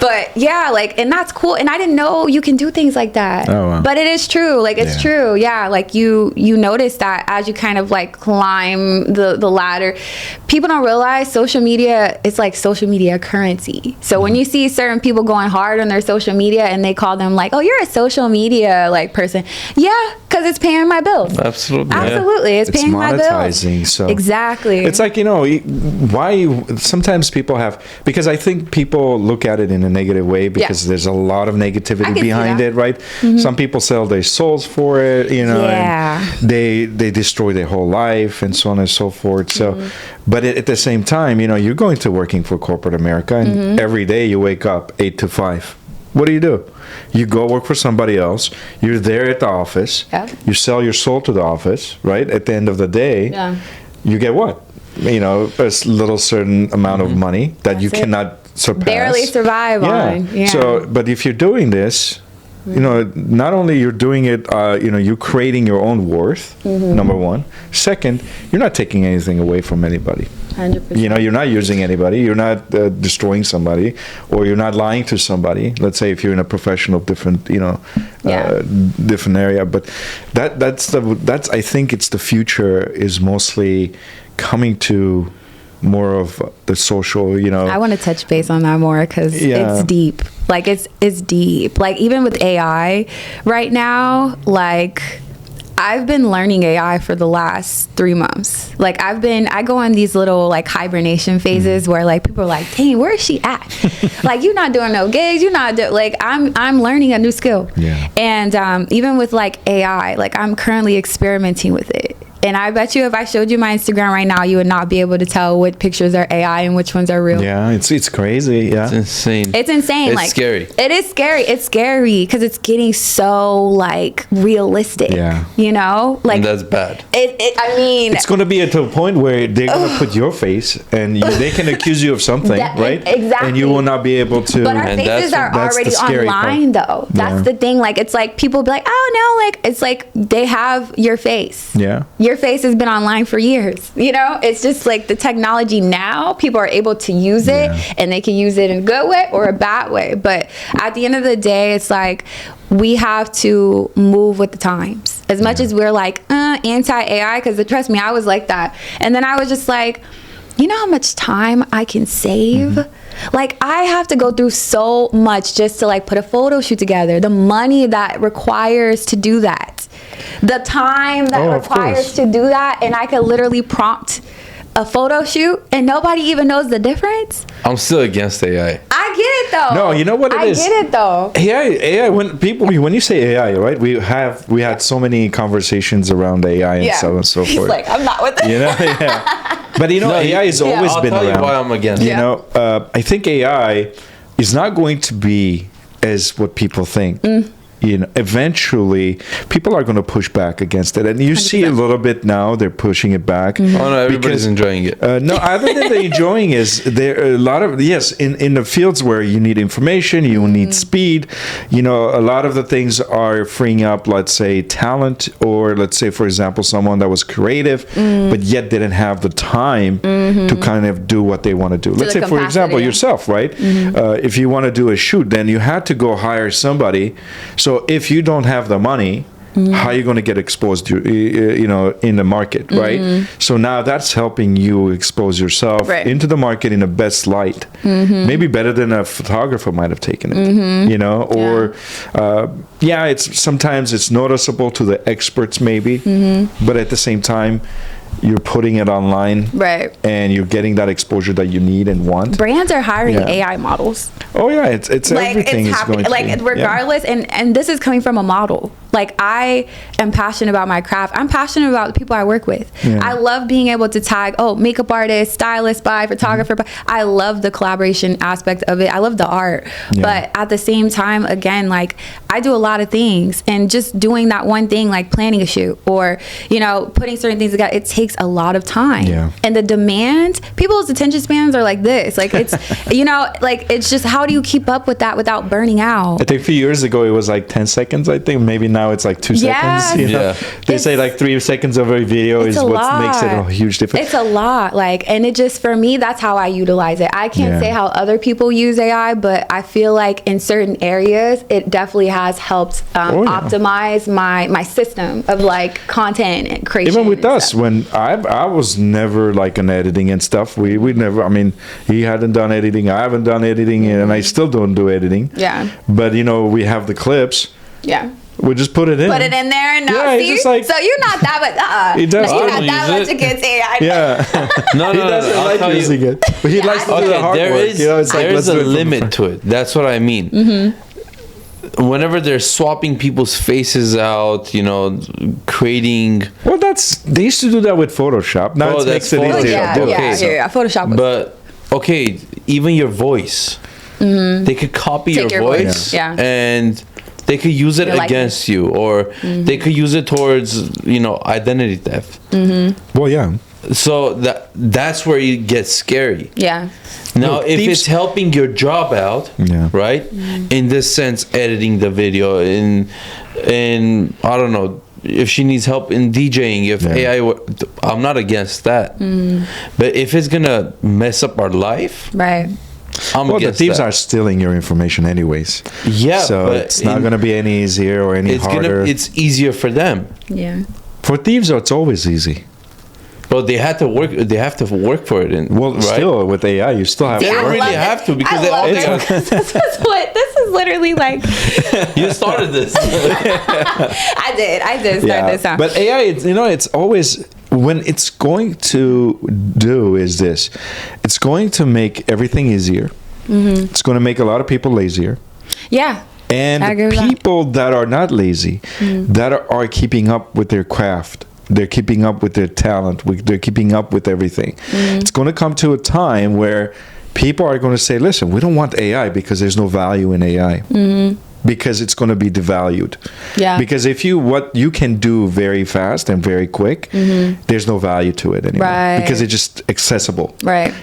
But yeah, like, and that's cool. And I didn't know you can do things like that. Oh, wow. But it is true. Like, it's true. Yeah. Like you notice that as you kind of like climb the ladder. People don't realize social media, it's like social media currency. So when you see certain people going hard on their social media and they call them like, oh, you're a social media like person. Yeah, because it's paying my bills. Absolutely. Absolutely. It's paying my bills. monetizing, so exactly. it's like, why sometimes people have, because I think people look at it in a negative way because there's a lot of negativity behind it, right? Some people sell their souls for it, and they destroy their whole life and so on and so forth. So, but at the same time, you're going to working for corporate America, and every day you wake up 8 to 5. What do? You go work for somebody else. You're there at the office. Yeah. You sell your soul to the office, right? At the end of the day, you get what? A little certain amount of money that you cannot surpass. Barely survive on. Yeah. So, but if you're doing this, not only you're doing it, you're creating your own worth, number one. Second, you're not taking anything away from anybody. 100%. You're not using anybody. You're not destroying somebody, or you're not lying to somebody. Let's say if you're in a professional, different, different area. But that's I think it's the future is mostly coming to more of the social, I want to touch base on that more because it's deep. Like it's deep. Like even with AI right now, like I've been learning AI for the last 3 months. Like I go on these little like hibernation phases where like people are like, dang, where is she at? Like you're not doing no gigs. You're not like I'm learning a new skill. Yeah. And even with like AI, like I'm currently experimenting with it. And I bet you if I showed you my Instagram right now, you would not be able to tell what pictures are AI and which ones are real. Yeah, it's crazy. Yeah, it's insane. It's insane. It's like scary. It is scary. It's scary because it's getting so like realistic. Yeah. Like And that's bad. I mean, it's going to be to a point where they're going to put your face and they can accuse you of something, right? Exactly. And you will not be able to. But our And faces are that's the already scary online, part. though. That's the thing. Like, it's like people be like, oh no, like it's like they have your face. Yeah. Your face has been online for years. It's just like the technology now. People are able to use it, and they can use it in a good way or a bad way. But at the end of the day, it's like we have to move with the times. As much as we're like anti-AI, because trust me, I was like that. And then I was just like, you know how much time I can save? Like I have to go through so much just to like put a photo shoot together. The money that requires to do that. The time that requires to do that. And I could literally prompt a photo shoot and nobody even knows the difference? I'm still against AI. I get it though. No, you know what it is? I get it though. AI. When you say AI, right? We had so many conversations around AI and so on and so He's forth. like, I'm not with it. You know, yeah. But you know, AI has always I'll been tell around. you why I'm against. You know, I think AI is not going to be as what people think. You know, eventually people are going to push back against it, and you 100%. See a little bit now they're pushing it back. Oh no, everybody's enjoying it. No, other than the enjoying is there are a lot of in the fields where you need information, you need speed. You know, a lot of the things are freeing up, let's say, talent, or let's say, for example, someone that was creative but yet didn't have the time to kind of do what they want to do. Let's say, for example, yourself, right? If you want to do a shoot, then you had to go hire somebody. So if you don't have the money, how are you going to get exposed to, in the market, right? So now that's helping you expose yourself into the market in the best light, maybe better than a photographer might have taken it, you know, or sometimes it's noticeable to the experts maybe, but at the same time, you're putting it online, right? And you're getting that exposure that you need and want. Brands are hiring AI models. Oh yeah, it's like, everything is going to like be, regardless, and this is coming from a model. Like, I am passionate about my craft. I'm passionate about the people I work with. I love being able to tag, makeup artist, stylist by, photographer by. I love the collaboration aspect of it. I love the art. But at the same time, again, like, I do a lot of things, and just doing that one thing, like planning a shoot or, you know, putting certain things together, it takes a lot of time. And the demand, people's attention spans are like this. Like, it's, you know, like, it's just, how do you keep up with that without burning out? I think a few years ago it was like 10 seconds, I think. Maybe now it's like 2 seconds. You know? They say like 3 seconds of a video is what makes it a huge difference. It's a lot. Like, and it just, for me, that's how I utilize it. I can't say how other people use AI, but I feel like in certain areas, it definitely has helped optimize my system of like content and creation. Even with us, when I was never like an editing and stuff. We never, I mean, he hadn't done editing, I haven't done editing, and I still don't do editing. But you know, we have the clips. We just put it in. Put it in there and now see. Just like, so you're not that much. He does. You're not that much against AI. No, he doesn't like using it, but he likes to do the hard work. You know, it's like, there's a limit to it. That's what I mean. Whenever they're swapping people's faces out, you know, creating. Well, they used to do that with Photoshop. Now it makes it easier. Photoshop. But okay, even your voice, they could copy your voice, and they could use it against you, or they could use it towards, you know, identity theft. Well, yeah. So that's where it gets scary. Now, if it's helping your job out, right? In this sense, editing the video, in I don't know, if she needs help in DJing, if AI, I'm not against that. But if it's gonna mess up our life, the thieves are stealing your information anyways. So it's not going to be any easier or any harder. It's easier for them. For thieves, it's always easy. Well, they have to work. They have to work for it. Still with AI, you still have to work. They really have to, because this is literally like you started this. I did start this out. But AI, it's always, when it's going to do is this: it's going to make everything easier. It's going to make a lot of people lazier. And people that are not lazy, that are keeping up with their craft. They're keeping up with their talent. They're keeping up with everything. It's going to come to a time where people are going to say, listen, we don't want AI because there's no value in AI. Because it's going to be devalued. Because what you can do very fast and very quick, there's no value to it anymore. Because it's just accessible.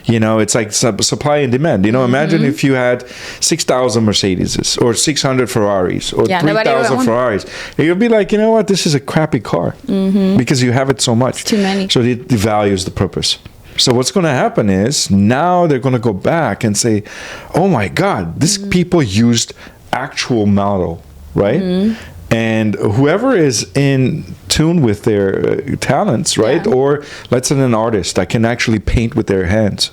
You know, it's like supply and demand. You know, imagine if you had 6,000 Mercedes or 600 Ferraris or 3,000 Ferraris. You'll be like, you know what, this is a crappy car. Because you have it so much. Too many. So it devalues the purpose. So what's going to happen is now they're going to go back and say, oh my God, these people used actual model, right? And whoever is in tune with their talents, right? Yeah. Or let's say an artist that can actually paint with their hands,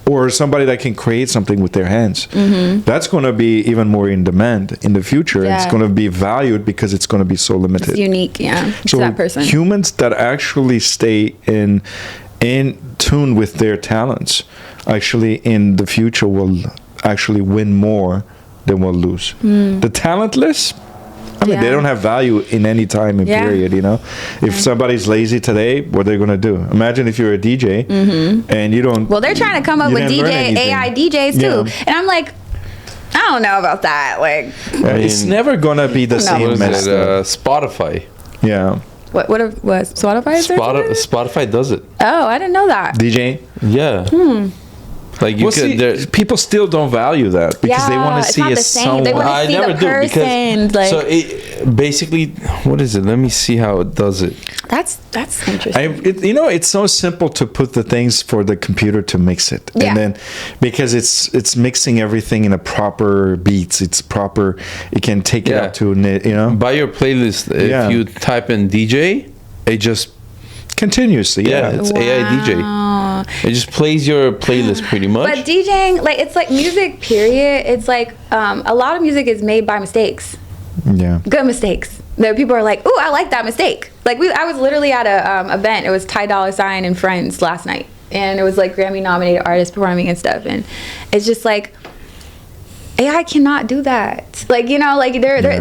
or somebody that can create something with their hands. That's going to be even more in demand in the future. Yeah. It's going to be valued because it's going to be so limited. It's unique, yeah, to So that person. humans that actually stay in tune with their talents, actually in the future will actually win more than will lose. The talentless, I mean, they Yeah. don't have value in any time and Yeah. period, you know. If somebody's lazy today, what are they going to do? Imagine if you're a DJ and you don't. Well, they're trying to come up you with didn't learn anything. AI DJs too, Yeah. and I'm like, I don't know about that. Like, It's never going to be the No. same What is mess. it? Spotify. Yeah. what Spotify is there? Spotify does it. Oh, I didn't know that. DJ? Yeah. Like you Well, could. see, there- people still don't value that because they Yeah, want to it's see not a the same. They someone. wanna I see never the do person, because like- so it basically what is it? Let me see how it does it. That's interesting. It's so simple to put the things for the computer to mix it, Yeah. and then because it's mixing everything in a proper beats. It's proper. It can take it Yeah. up to By your playlist, if Yeah. you type in DJ, it just continuously. yeah, Yeah, it's AI DJ. Wow. It just plays your playlist pretty much. But DJing, like, it's like music. Period. It's like a lot of music is made by mistakes. yeah. Good mistakes. There people are like, "Ooh, I like that mistake." Like I was literally at a event. It was Ty Dolla $ign and Friends last night, and it was like Grammy nominated artists performing and stuff. And it's just like AI cannot do that. Like, you know, like there's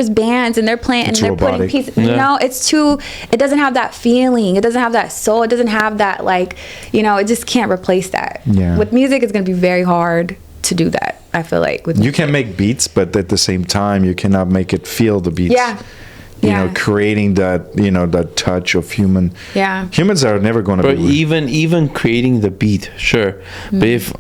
bands and they're playing It's and they're putting robotic. pieces. Yeah. You know, it doesn't have that feeling. It doesn't have that soul. It doesn't have that, like, you know, it just can't replace that. Yeah. With music, it's gonna be very hard to do that. I feel like with You can make beats, but at the same time, you cannot make it feel the beats. Yeah. You Yeah. know, creating that that touch of human. Yeah. Humans are never going to But be. even creating the beat, sure. Mm-hmm. But if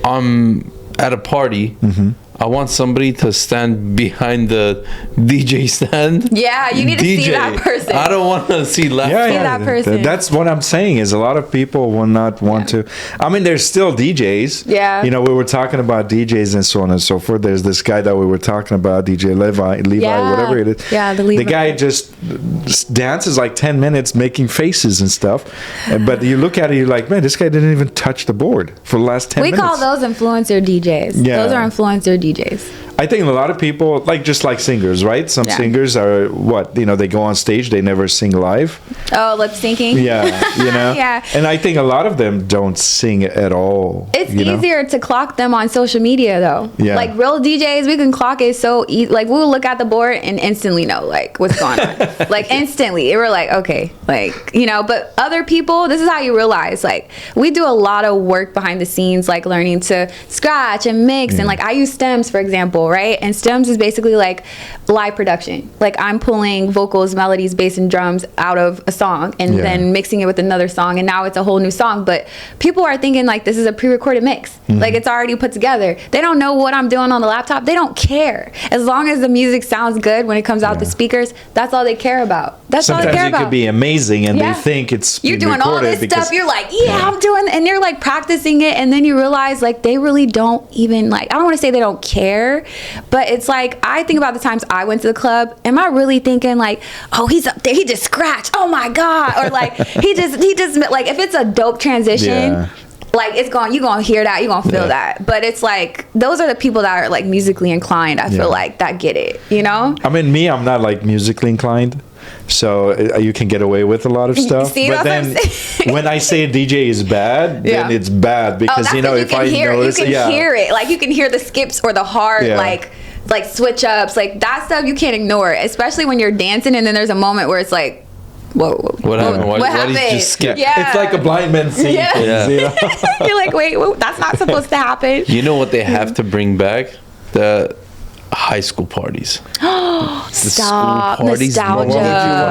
I'm at a party, Mm-hmm. I want somebody to stand behind the DJ stand. Yeah, you need to see that person. I don't want to see left. Yeah, See yeah. that person. That's what I'm saying. Is a lot of people will not want to. I mean, there's still DJs. Yeah. You know, we were talking about DJs and so on and so forth. There's this guy that we were talking about, DJ Levi, Yeah. whatever it is. Yeah, the Levi. guy just dances like 10 minutes, making faces and stuff. But you look at it, you're like, man, this guy didn't even touch the board for the last 10 we minutes. call those influencer DJs. Yeah. Those are influencer DJs. I think a lot of people, just like singers, right? Some Yeah. singers are they go on stage, they never sing live. Oh, lip syncing. Yeah, Yeah. And I think a lot of them don't sing at all. It's you know? easier to clock them on social media though. Yeah. Like real DJs, we can clock it so easy. Like we'll look at the board and instantly know like what's going on. Like instantly. We're like, okay, like, you know, but other people, this is how you realize like we do a lot of work behind the scenes, like learning to scratch and mix and like I use stems for example, right? And stems is basically like live production. Like I'm pulling vocals, melodies, bass and drums out of a song and Yeah. then mixing it with another song and now it's a whole new song. But people are thinking like this is a pre-recorded mix. Like it's already put together. They don't know what I'm doing on the laptop. They don't care. As long as the music sounds good when it comes out the speakers, that's all they care about. That's all Sometimes they care it about. could be amazing, and Yeah. they think it's You're been doing all recorded this because stuff. You're like, yeah, I'm doing, and you're like practicing it, and then you realize like they really don't even like. I don't want to say they don't care, but it's like I think about the times I went to the club. Am I really thinking like, oh, he's up there, he just scratched, oh my god, or like he just like if it's a dope transition. Yeah. Like it's going, you gonna hear that, you gonna feel Yeah. that. But it's like those are the people that are like musically inclined. I Yeah. feel like that get it, you know. I mean, I'm not like musically inclined, so you can get away with a lot of stuff. See, but that's what I'm then saying. when I say a DJ is bad, Yeah. then it's bad because that's you know 'cause if I hear notice, it, you can yeah, hear it. Like you can hear the skips or the hard Yeah. like switch ups, like that stuff you can't ignore, especially when you're dancing and then there's a moment where it's like, whoa, What happened? Why did you just skip? Yeah. it's like a blind man seeing Yeah. things. You know? You're like, wait, that's not supposed to happen. You know what they have to bring back? The high school parties. Stop, school parties, nostalgia. why would you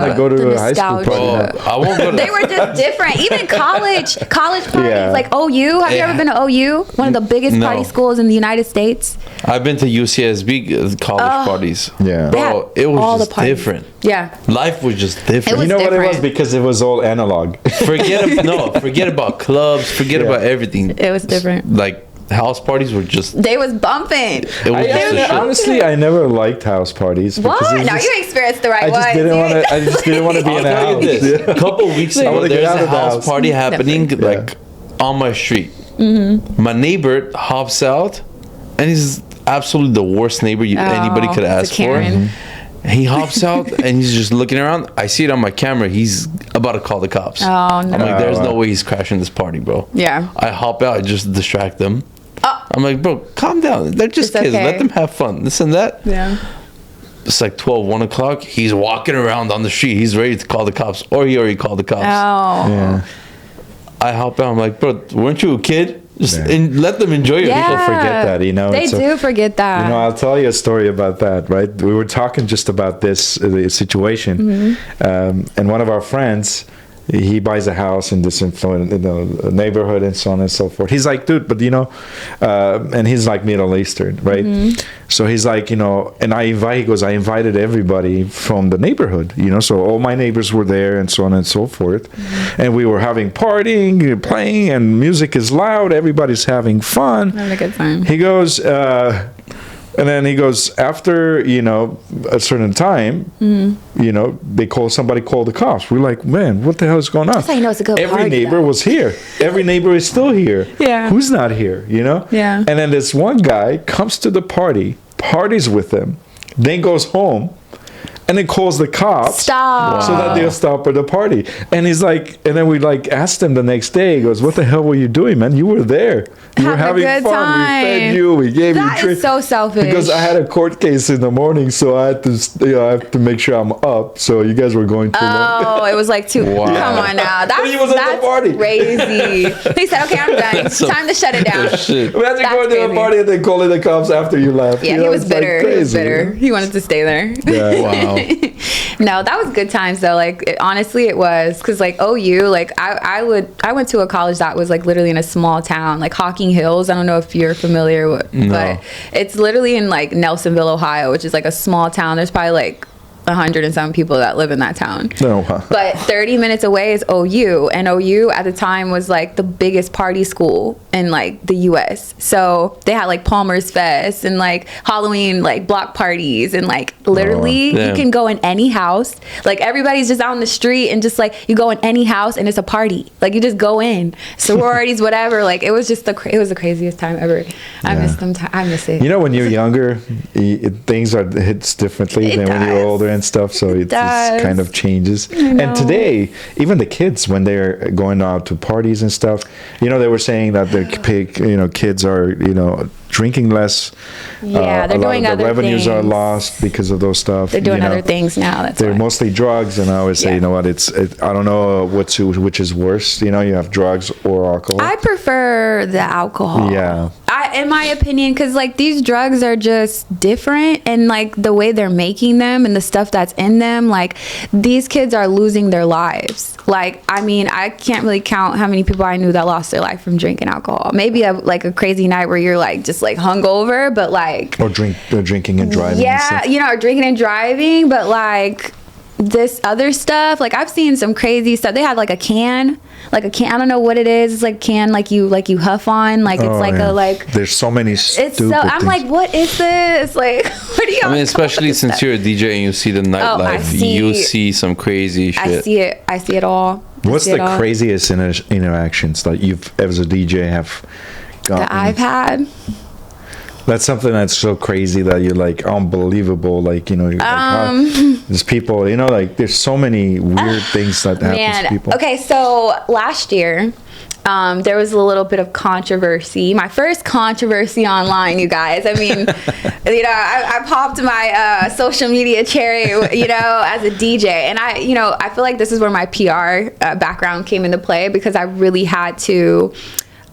wanna go to The a high school party? nostalgia. I won't go to They were just different. Even college parties, Yeah. like OU. Have you Yeah. ever been to OU? One of the biggest No. party schools in the United States. I've been to UCSB college parties. Yeah. They had Bro, it was all just the parties. different. Yeah. Life was just different. It was You know what it was? different. Because it was all analog. forget about clubs, forget Yeah. about everything. It was different. Like house parties were just. They was bumping. It was just a shit. Honestly, I never liked house parties. What? because it's No, just- you experienced the right I just ones. didn't want to. I just didn't want to be in a I'll tell house. you this. Yeah. A couple weeks I ago, wanna get there's out a of the house house. party happening Yeah. like on my street. Mm-hmm. My neighbor hops out, and he's absolutely the worst neighbor anybody could it's a ask for. Karen. He hops out and he's just looking around. I see it on my camera. He's about to call the cops. Oh, no. I'm like, there's no wow. way he's crashing this party, bro. Yeah. I hop out, I just distract them. Oh. I'm like, bro, calm down. They're just It's kids. okay. Let them have fun. This and that. Yeah. It's like 12, 1 o'clock. He's walking around on the street. He's ready to call the cops. Or he already called the cops. Oh. Yeah. I hop out. I'm like, bro, weren't you a kid? Just Yeah. let them enjoy it. Yeah. People forget that, you know. They It's a- do forget that. You know, I'll tell you a story about that, right? We were talking just about this situation, and one of our friends, he buys a house in this neighborhood and so on and so forth. He's like, dude, but you know, and he's like Middle Eastern, right? So he's like, you know, and I invited everybody from the neighborhood, you know, so all my neighbors were there and so on and so forth, and we were having partying, playing, and music is loud, everybody's having fun. Having a good time. He goes, and then he goes, after, you know, a certain time, you know, somebody called the cops. We're like, man, what the hell is going on? That's how you know it's a good Every party, neighbor though. was here. Every neighbor is still here. Yeah. Who's not here, you know? Yeah. And then this one guy comes to the party, parties with them, then goes home, and then calls the cops. Stop. So that they'll stop at the party. And he's like, and then we like asked him the next day, he goes, what the hell were you doing, man? You were there. You were Having having a good fun. time. We fed you. We gave you That is drinks. so selfish. Because I had a court case in the morning, so I had to, I have to make sure I'm up. So you guys were going too long. Oh, it was like too. Wow. Come on now. He was at the party. Crazy. He said, "Okay, I'm done. Time to shut it down." Shit. We had to That's go to crazy. the party and then calling the cops after you left. Yeah, You he know, was it's like bitter. He was crazy, bitter. you know? He wanted to stay there. Yeah. Wow. No, that was good times though. Like honestly, it was because like OU, like I went to a college that was like literally in a small town, like Hocking Hills. I don't know if you're familiar with, but it's literally in like Nelsonville, Ohio, which is like a small town. There's probably like 100 and some people that live in that town. No, wow. But 30 minutes away is OU, and OU at the time was like the biggest party school in like the US. So they had like Palmer's Fest and like Halloween like block parties, and like literally damn. you can go in any house. Like everybody's just out in the street, and just like you go in any house and it's a party. Like you just go in, sororities, whatever. Like it was just it was the craziest time ever. I miss them. I miss it. You know, when you're younger, things are hits differently It than when you're does. older and stuff. So it does. just kind of changes. know. And today, even the kids, when they're going out to parties and stuff, you know, they were saying that the kids are, you know, drinking less. Yeah, they're a lot doing of the other revenues are things. lost because of those stuff. They're doing you know. other things now. That's They're why. mostly drugs, and I always say, Yeah. you know what? I don't know which is worse. You know, you have drugs or alcohol. I prefer the alcohol. Yeah. In my opinion, because like these drugs are just different, and like the way they're making them and the stuff that's in them, like these kids are losing their lives. Like, I mean, I can't really count how many people I knew that lost their life from drinking alcohol. Maybe like a crazy night where you're like just like hungover, but like Or drinking and driving. and yeah, stuff. you know, or drinking and driving, but like this other stuff, like I've seen some crazy stuff. They had like a can. I don't know what it is. It's like a can like you huff on, like it's Oh, like yeah. a like There's so many stupid it's so I'm things. like, what is this? Like what do you I mean, especially since you're a DJ and you see the nightlife, you see some crazy shit. I see it all. What's I see the it all craziest interactions that you've, as a DJ, have gotten? that I've had? That's something that's so crazy that you're like unbelievable. Like, you know, you're like, oh, there's people, you know, like there's so many weird things that happen to people. Okay, so last year, there was a little bit of controversy. My first controversy online, you guys. I mean, you know, I popped my social media cherry, you know, as a DJ. And I feel like this is where my PR background came into play, because I really had to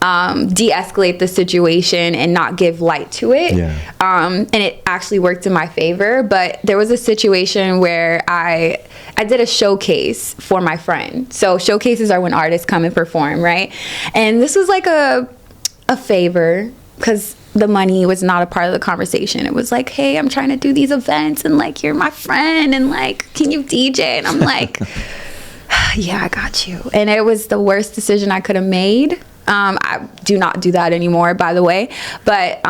de-escalate the situation and not give light to it. Yeah. And it actually worked in my favor. But there was a situation where I did a showcase for my friend. So showcases are when artists come and perform, right? And this was like a favor, because the money was not a part of the conversation. It was like, hey, I'm trying to do these events, and like, you're my friend, and like, can you DJ? And I'm like, yeah, I got you. And it was the worst decision I could have made. I do not do that anymore, by the way. But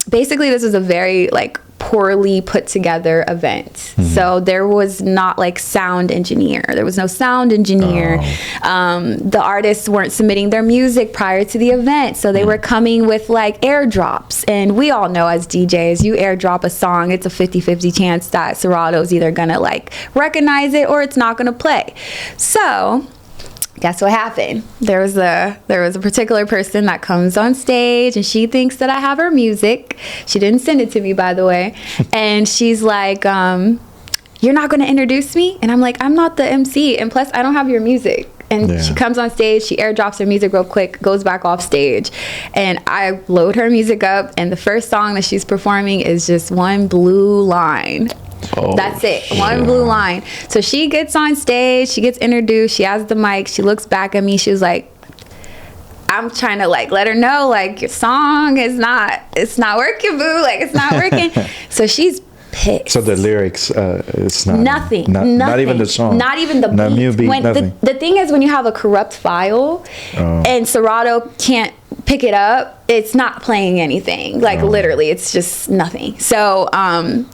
basically, this was a very like poorly put together event. So there was not like sound engineer. There was no sound engineer. The artists weren't submitting their music prior to the event. So they were coming with like airdrops. And we all know as DJs, you airdrop a song, it's a 50-50 chance that Serato's either gonna like recognize it or it's not gonna play. So guess what happened? There was a particular person that comes on stage and she thinks that I have her music. She didn't send it to me, by the way. And she's like, you're not going to introduce me? And I'm like, I'm not the MC. And plus, I don't have your music. And she comes on stage, she airdrops her music real quick, goes back off stage. And I load her music up. And the first song that she's performing is just One Blue Line. Oh, that's it. Shit. One blue line. So she gets on stage, she gets introduced, she has the mic, she looks back at me, she was like, I'm trying to like let her know like your song is it's not working, boo, like it's not working. So she's pissed. So the lyrics, it's not nothing. Not even the song. Not even the beat. Nothing. The thing is, when you have a corrupt file and Serato can't pick it up, it's not playing anything. Like literally, it's just nothing. So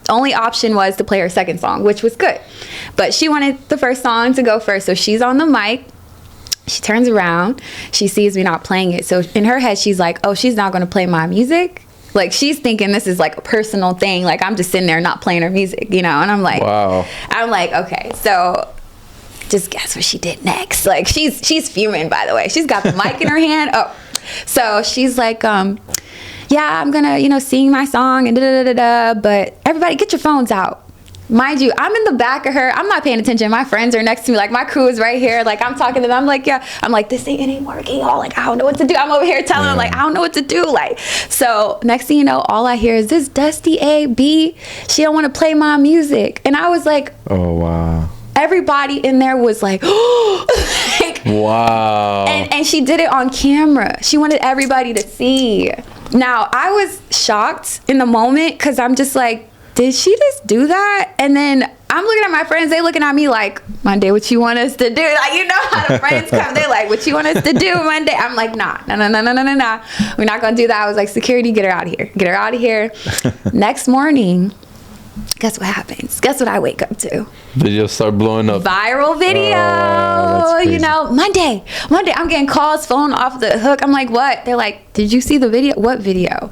only option was to play her second song, which was good. But she wanted the first song to go first. So she's on the mic. She turns around. She sees me not playing it. So in her head, she's like, oh, she's not going to play my music. Like, she's thinking this is like a personal thing. Like, I'm just sitting there not playing her music, you know? And I'm like, wow. I'm like, okay, so just guess what she did next. Like, she's fuming, by the way. She's got the mic in her hand. Oh, so she's like, yeah, I'm gonna, sing my song and da-da-da-da-da, but everybody get your phones out. Mind you, I'm in the back of her. I'm not paying attention. My friends are next to me. Like, my crew is right here. Like, I'm talking to them. I'm like, yeah. I'm like, it ain't working. Oh, like, I don't know what to do. I'm over here telling them, like, I don't know what to do. Like, so next thing you know, all I hear is this Dusty A.B. She don't want to play my music. And I was like, oh, wow. Everybody in there was like, like, wow. And she did it on camera. She wanted everybody to see. Now, I was shocked in the moment because I'm just like, did she just do that? And then I'm looking at my friends, they looking at me like, Monday, what you want us to do? Like, you know how the friends come, they're like, what you want us to do Monday? I'm like, nah. We're not gonna do that. I was like, security, get her out of here. Get her out of here. Next morning, guess what happens? Guess what I wake up to? Videos start blowing up. Viral video. Oh, Monday, I'm getting calls, phone off the hook. I'm like, what? They're like, did you see the video? What video?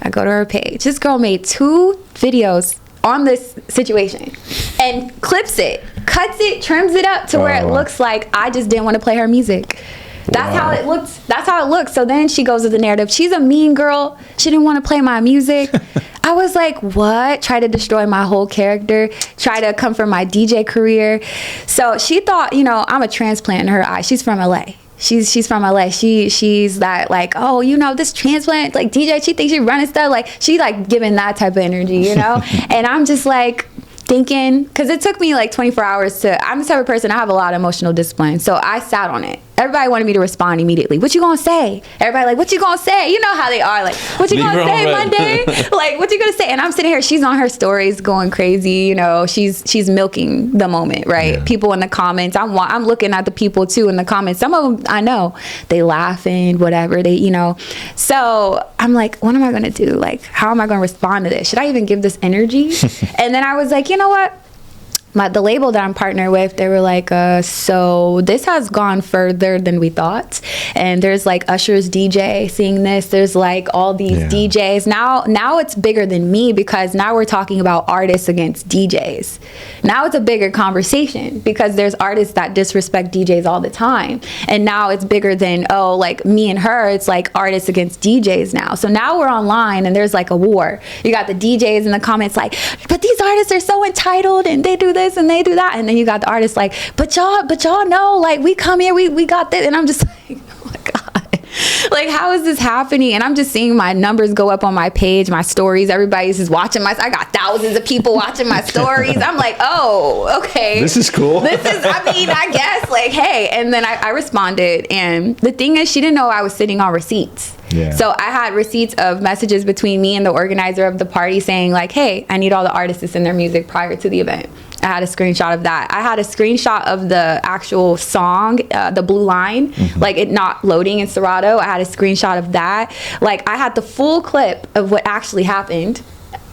I go to her page. This girl made 2 videos on this situation and clips it, cuts it, trims it up to where it looks like I just didn't want to play her music. That's how it looks. That's how it looks. So then she goes with the narrative. She's a mean girl. She didn't want to play my music. I was like, what? Try to destroy my whole character. Try to come from my DJ career. So she thought, I'm a transplant in her eyes. She's from LA. She's from LA. She's that like, oh, this transplant like DJ. She thinks she running stuff. Like, she like giving that type of energy, And I'm just like thinking, because it took me like 24 hours I'm the type of person, I have a lot of emotional discipline. So I sat on it. Everybody wanted me to respond immediately. What you gonna say? Everybody like, what you gonna say? You know how they are. Like, what you gonna say Monday? Like, what you gonna say? And I'm sitting here, she's on her stories going crazy. She's milking the moment, right? Yeah. People in the comments, I'm looking at the people too in the comments. Some of them I know, they laughing, whatever, So I'm like, what am I gonna do? Like, how am I gonna respond to this? Should I even give this energy? And then I was like, you know what? The label that I'm partnered with, they were like, so this has gone further than we thought. And there's like Usher's DJ seeing this. There's like all these DJs. Now it's bigger than me because now we're talking about artists against DJs. Now it's a bigger conversation because there's artists that disrespect DJs all the time. And now it's bigger than, like me and her. It's like artists against DJs now. So now we're online and there's like a war. You got the DJs in the comments like, but these artists are so entitled and they do this and they do that, and then you got the artists like, but y'all know, like, we come here, we got this, and I'm just like, oh my god, like, how is this happening? And I'm just seeing my numbers go up on my page, my stories. Everybody's just watching I got thousands of people watching my stories. I'm like, oh, okay, this is cool. I guess, like, hey. And then I responded, and the thing is, she didn't know I was sitting on receipts. Yeah. So I had receipts of messages between me and the organizer of the party saying like, hey, I need all the artists to send their music prior to the event. I had a screenshot of that. I had a screenshot of the actual song, the Blue Line, like it not loading in Serato. I had a screenshot of that. Like I had the full clip of what actually happened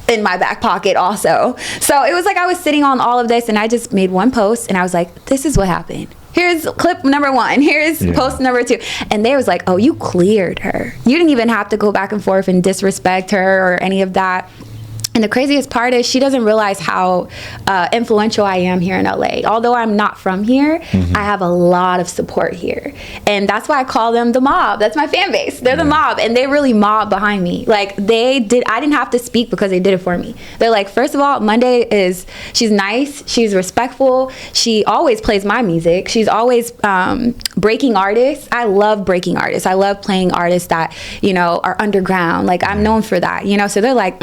in my back pocket also. So it was like I was sitting on all of this and I just made one post and I was like, this is what happened. Here's clip number 1. Here's post number 2. And they was like, oh, you cleared her. You didn't even have to go back and forth and disrespect her or any of that. And the craziest part is she doesn't realize how influential I am here in LA. Although I'm not from here, I have a lot of support here. And that's why I call them the mob. That's my fan base. They're the mob. And they really mob behind me. Like I didn't have to speak because they did it for me. They're like, first of all, Mondae she's nice. She's respectful. She always plays my music. She's always breaking artists. I love breaking artists. I love playing artists that, are underground. Like I'm known for that, So they're like,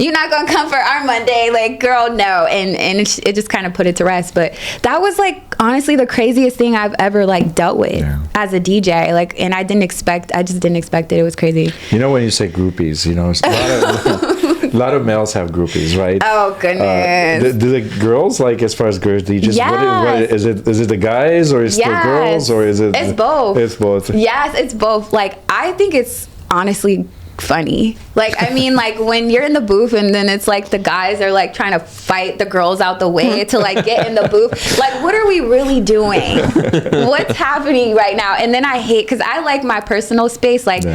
you're not gonna come for our Monday, like, girl, no. And it just kind of put it to rest. But that was like honestly the craziest thing I've ever like dealt with as a DJ. Like, and I just didn't expect it. It was crazy. When you say groupies, a lot of males have groupies, right? Oh goodness. Do the girls, like, as far as girls, do you just what is it the guys or is it the girls or is it? It's both. It's both. Yes, it's both. Like I think it's honestly funny. Like, I mean, like when you're in the booth and then it's like the guys are like trying to fight the girls out the way to like get in the booth. Like, what are we really doing? What's happening right now? And then I hate, because I like my personal space. Like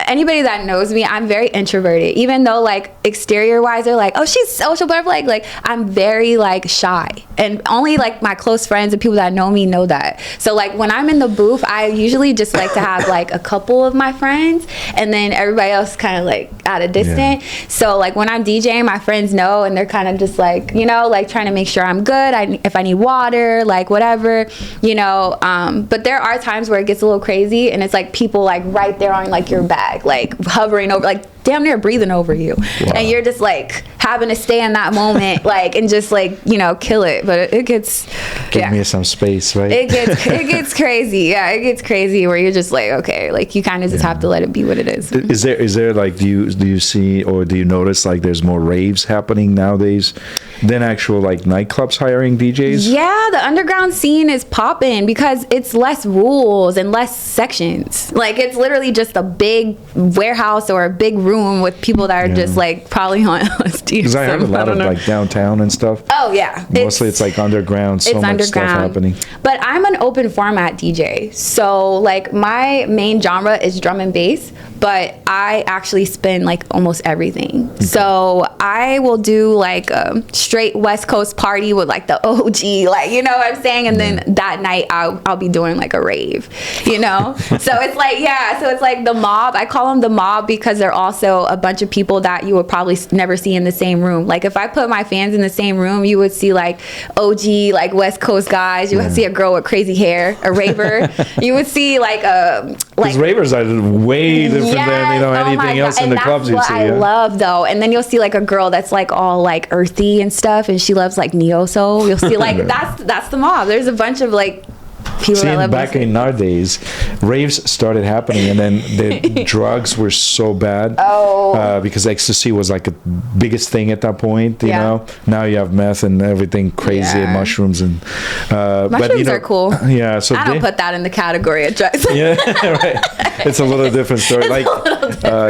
anybody that knows me, I'm very introverted. Even though like exterior wise they're like, oh, she's social butterfly. Like I'm very like shy, and only like my close friends and people that know me know that. So like when I'm in the booth, I usually just like to have like a couple of my friends and then everybody else kind of like at a distance. So like when I'm DJing, my friends know, and they're kind of just like, like trying to make sure I'm good. If I need water, like whatever, but there are times where it gets a little crazy and it's like people like right there on like your back, like hovering over, like damn near breathing over you. And you're just like having to stay in that moment, like, and just like, kill it. But it gets, give me some space, right? It gets crazy. Yeah, it gets crazy where you're just like, okay, like you kind of just have to let it be what it is. Is there like, do you see or do you notice like there's more raves happening nowadays than actual like nightclubs hiring DJs? Yeah, the underground scene is popping because it's less rules and less sections. Like it's literally just a big warehouse or a big room with people that are just like probably on LSD. Because I heard a lot of like downtown and stuff. Oh yeah, mostly it's like underground. So much stuff happening. But I'm an open format DJ, so like my main genre is drum and bass, but I actually spin like almost everything. Okay. So I will do like a straight West Coast party with like the OG, like, you know what I'm saying? And then that night I'll be doing like a rave, So it's like, so it's like the mob. I call them the mob because they're also a bunch of people that you would probably never see in the same room. Like if I put my fans in the same room, you would see like OG, like West Coast guys. You would see a girl with crazy hair, a raver. You would see like ravers are way different than anything else in the clubs you see. I love though. And then you'll see like a girl that's like all like earthy and stuff, and she loves like neo soul. You'll see like that's the mob. There's a bunch of like people that love back in our days, raves started happening, and then the drugs were so bad because ecstasy was like the biggest thing at that point. You know, now you have meth and everything crazy and mushrooms and mushrooms are cool. Yeah, so I don't put that in the category of drugs. Yeah, right. It's a little different story. Like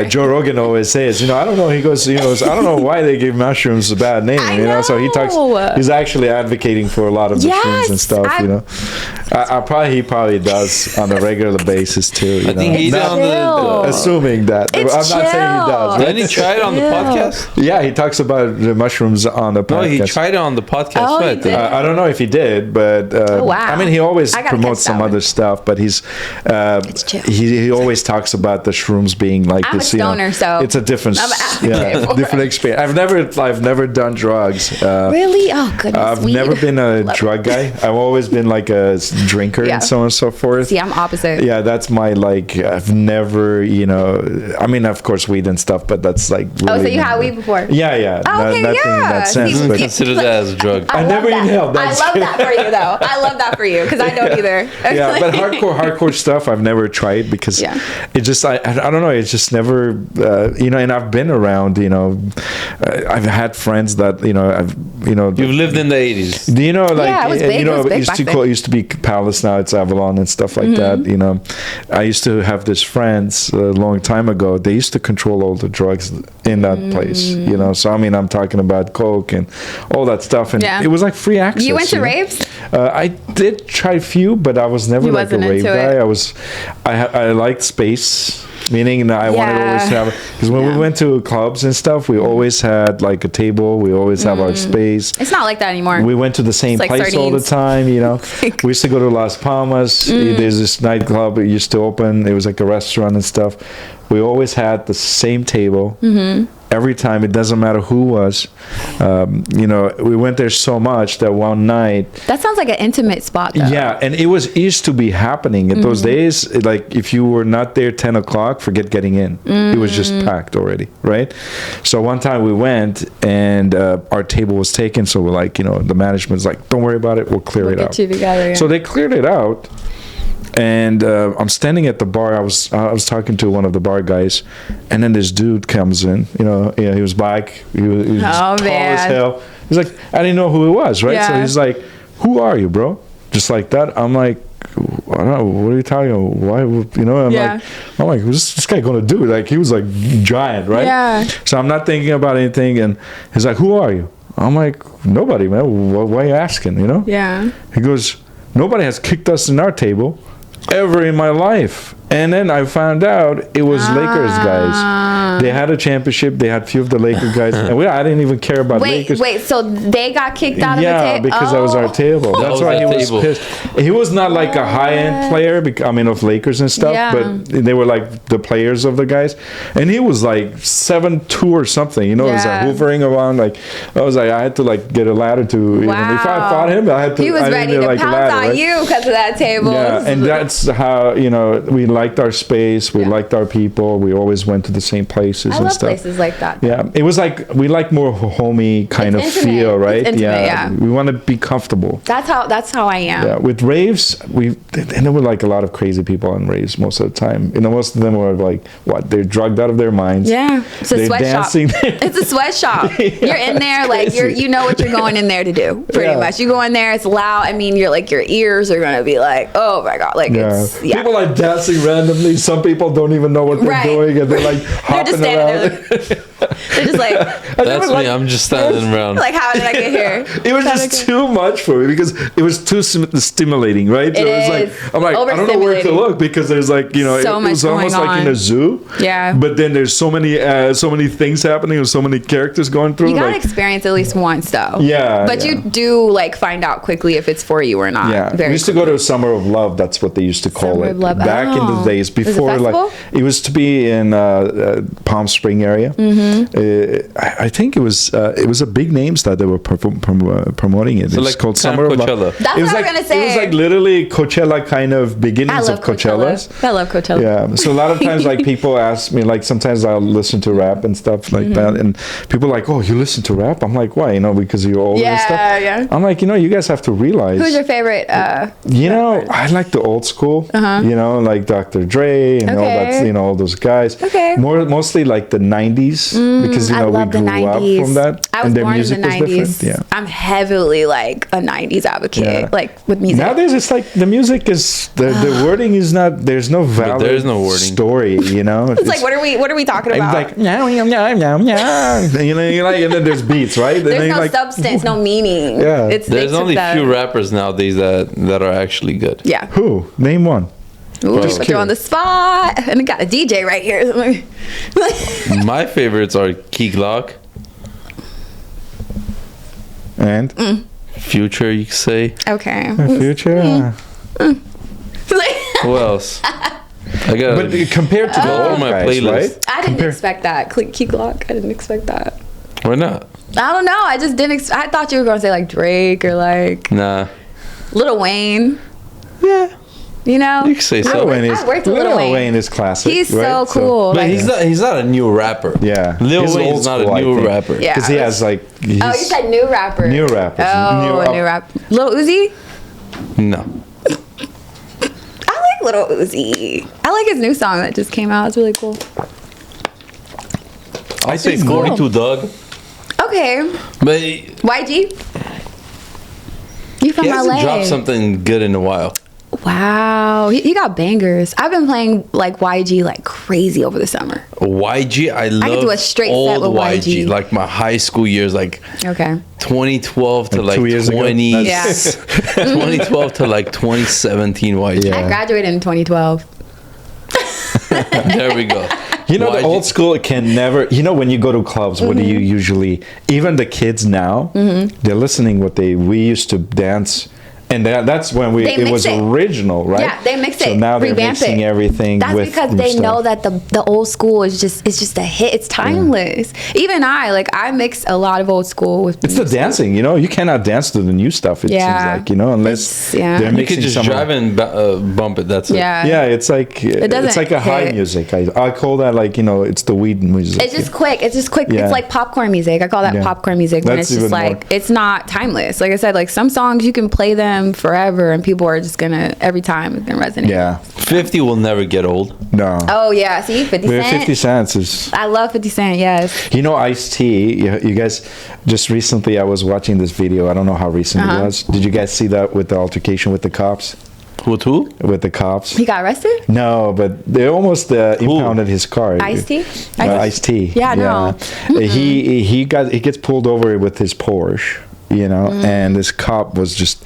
Joe Rogan always says, I don't know. He goes, I don't know why they give mushrooms a bad name. So he's actually advocating for a lot of the shrooms and stuff. He probably does on a regular basis too. I think he does. Assuming that. I'm not saying he does. Didn't he try it on the podcast? Yeah, he talks about the mushrooms on the podcast. No, he tried it on the podcast. I don't know if he did, but I mean, he always promotes some other stuff. But he always talks about the shrooms being like I'm this. I'm a stoner, so it's a different, different experience. I've never done drugs. Really? Oh goodness. I've never been a drug guy. I've always been like a drink drinker Yeah. and so on and so forth. See, I'm opposite. Yeah, that's my like. I've never, I mean, of course, weed and stuff, but that's like. Oh, so really you had weed before? Yeah, yeah. Oh, okay, nothing in yeah. that sense. See, But Consider that as a drug. I love never that. inhaled. I love that for you, though. I love that for you because I don't either. Yeah, but hardcore stuff I've never tried because Yeah. it just I don't know, it's just never and I've been around, I've had friends that You've lived in the 80s. do you know like Yeah, it was big. It was big used back to then. used to be Palace, now it's Avalon and stuff like that. I used to have these friends a long time ago. They used to control all the drugs in that place. So I mean, I'm talking about coke and all that stuff, and Yeah. it was like free access. You went to know? raves? I did try a few, but I was never You like a wasn't rave into guy. it. I liked space, meaning that I wanted always to have, because when we went to clubs and stuff, we always had like a table. We always have our space. It's not like that anymore. We went to the same It's like place all the sardines. time, We used to go to Las Palmas. There's this nightclub that used to open. It was like a restaurant and stuff. We always had the same table. Every time, it doesn't matter who was. We went there so much that one night. That sounds like an intimate spot, though. Yeah, and it used to be happening in those days. Like if you were not there 10 o'clock, forget getting in. It was just packed already, right? So one time we went and our table was taken. So we're like, the management's like, don't worry about it. We'll clear it Get out. you together. Yeah. So they cleared it out. And I'm standing at the bar. I was talking to one of the bar guys, and then this dude comes in. He was black. He was tall as hell. He's like, I didn't know who he was, right? So Yeah. he's like, "Who are you, bro?" Just like that. I'm like, I don't know. What are you talking about? Why? I'm like, what's this guy gonna do? Like, he was like giant, right? Yeah. So I'm not thinking about anything, and he's like, "Who are you?" I'm like, "Nobody, man. Why are you asking?" Yeah. He goes, "Nobody has kicked us in our table ever in my life." And then I found out it was Lakers guys. They had a championship. They had a few of the Lakers guys. And I didn't even care about Lakers. Wait, so they got kicked out of the Yeah, table? because that was our table. That's was why he the was table. pissed. He was not like a high-end player, of Lakers and stuff, Yeah. but they were like the players of the guys. And he was like 7'2" or something, he was like Yeah. hoovering around. Like, I was like, I had to like get a ladder to, if I fought him, I had to. He was I ready needed, to like, a pounce ladder, on right? you because of that table. Yeah, and that's how, we liked our space, we Yeah. liked our people, we always went to the same places I and love stuff. places like that. Yeah, it was like, we like more homey kind It's of intimate. feel, It's right? intimate, yeah. We want to be comfortable. That's how I am. Yeah, with raves, and there were like a lot of crazy people on raves most of the time. Most of them were like, they're drugged out of their minds. Yeah, it's a They're sweatshop. dancing there. It's a sweatshop. You're in there like crazy. you know what you're going in there to do. Pretty Yeah. much, you go in there. It's loud. I mean, you're like your ears are gonna be like, oh my god, like it's People are dancing randomly. Some people don't even know what they're Right. doing, and they're like They're hopping just standing around. there. They're just like, That's me. I'm just standing around. like how did I get here? It was just too much for me because it was too stimulating, right? So It it was is. like, I'm like, I don't know where to Overstimulating. look because there's like, So it much was almost going like in on. a zoo. Yeah. But then there's so many things happening and so many characters going through. You gotta like, experience at least once though. Yeah, But yeah. you do like find out quickly if it's for you or not. yeah, Very we used to go to Summer of Love. That's what they used to call Summer it of Love. back in the Oh. days Was it before. Like festival? it was to be in Palm Spring area. I think it was a big names that they were promoting it. So It's like called kind Summer of of Love. Coachella. That's It was what like, I was gonna say. It was like literally Coachella kind of beginnings I love of Coachellas. Coachella. I love Coachella. Yeah, so a lot of times like people ask me, like sometimes I'll listen to rap and stuff like that, and people are like, oh, you listen to rap? I'm like, why? Because you're older and stuff. Yeah. I'm like, you guys have to realize. Who's your favorite? I like the old school. Like Dr. Dre and all that. Okay. All those guys. Okay. Mostly like the '90s because I we love the grew 90s. up from that, I was and their born in music the was 90s. different. Yeah. I'm heavily like a 90s advocate, Yeah. like with music. Nowadays, it's like the music is the wording is not. There's no valid there is no wording. story. it's like what are we talking I'm about? like meow meow meow meow meow. You're like, and then there's beats, right? And There's then no you're like, substance, no meaning. Yeah. They There's took only that- few rappers nowadays that are actually good. Yeah. Who? Name one. Ooh, Just put you on the spot. And I got a DJ right here. My favorites are Key Glock, And Future, you could say. Okay. Future. Who else? I got. But compared to the Go old through my guys, playlist. right? I didn't Compare- expect that. Key Glock. I didn't expect that. Why not? I don't know. I just didn't. I thought you were going to say like Drake or like Nah. Lil Wayne. Yeah. You know? You can say so. I worked with Lil Wayne. is classic. He's right? so cool. But he's not a new rapper. Yeah. Lil He's Wayne's not a new rapper. Yeah. Because he has like... Oh, you said new rapper. New rappers. Oh, new rap. Lil Uzi? No. I like Lil Uzi. I like his new song that just came out. It's really cool. I say It's cool. 42 Doug. Okay. But YG? You from he hasn't LA? dropped something good in a while. Wow. He got bangers. I've been playing like YG like crazy over the summer. YG, I love could do a straight set old with YG. Like my high school years, like Okay. 2012 to Like like 2 years ago? 20, Yeah. 2012 to like 2017 YG. Yeah. I graduated in 2012. There we go. You know, the YG. old school can never... You know, when you go to clubs, what do you usually... Even the kids now, they're listening what we used to dance... And that's when They it mix was it. original, right? Yeah, they mix it. So now they're revamp mixing it. everything That's with because new they stuff. know that the old school is just a hit. It's timeless. Even I mix a lot of old school with It's the dancing, you know. You cannot dance to the new stuff. It Yeah. seems like, you know, unless Yeah. they're You mixing could just some. drive and bump it. That's it. Yeah. Yeah, it's like doesn't it's like a high hit. music. I call that like, you know, it's the weed music. It's just quick. It's just quick. Yeah. It's like popcorn music. I call that Yeah. popcorn music when That's it's just even like more. it's not timeless. Like I said, like some songs you can play them forever and people are just gonna every time it's gonna resonate. Yeah, 50 will never get old. no. Oh yeah. See, 50 But Cent. 50 cents is. I love 50 Cent. Yes. You know, Ice-T, you guys, just recently I was watching this video. I don't know how recent it was. Did you guys see that with the altercation with the cops? With who? With the cops? He got arrested. No, but they almost impounded his car. Ice-T? Ice-T. Yeah, no. He gets pulled over with his Porsche, you know, and this cop was just,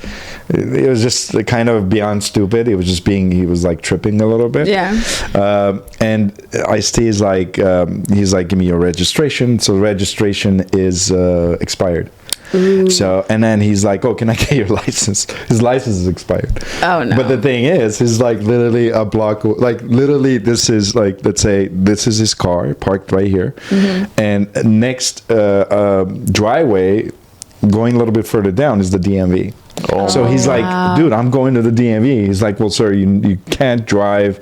it was just kind of beyond stupid. He was like tripping a little bit. Yeah. And Ice-T is like, he's like, give me your registration. So registration is expired. Ooh. So, and then he's like, oh, can I get your license? His license is expired. Oh, no. But the thing is, he's like literally a block, like literally this is like, let's say this is his car parked right here. And next driveway, going a little bit further down is the DMV. So he's like, dude, I'm going to the DMV. He's like, well, sir, you can't drive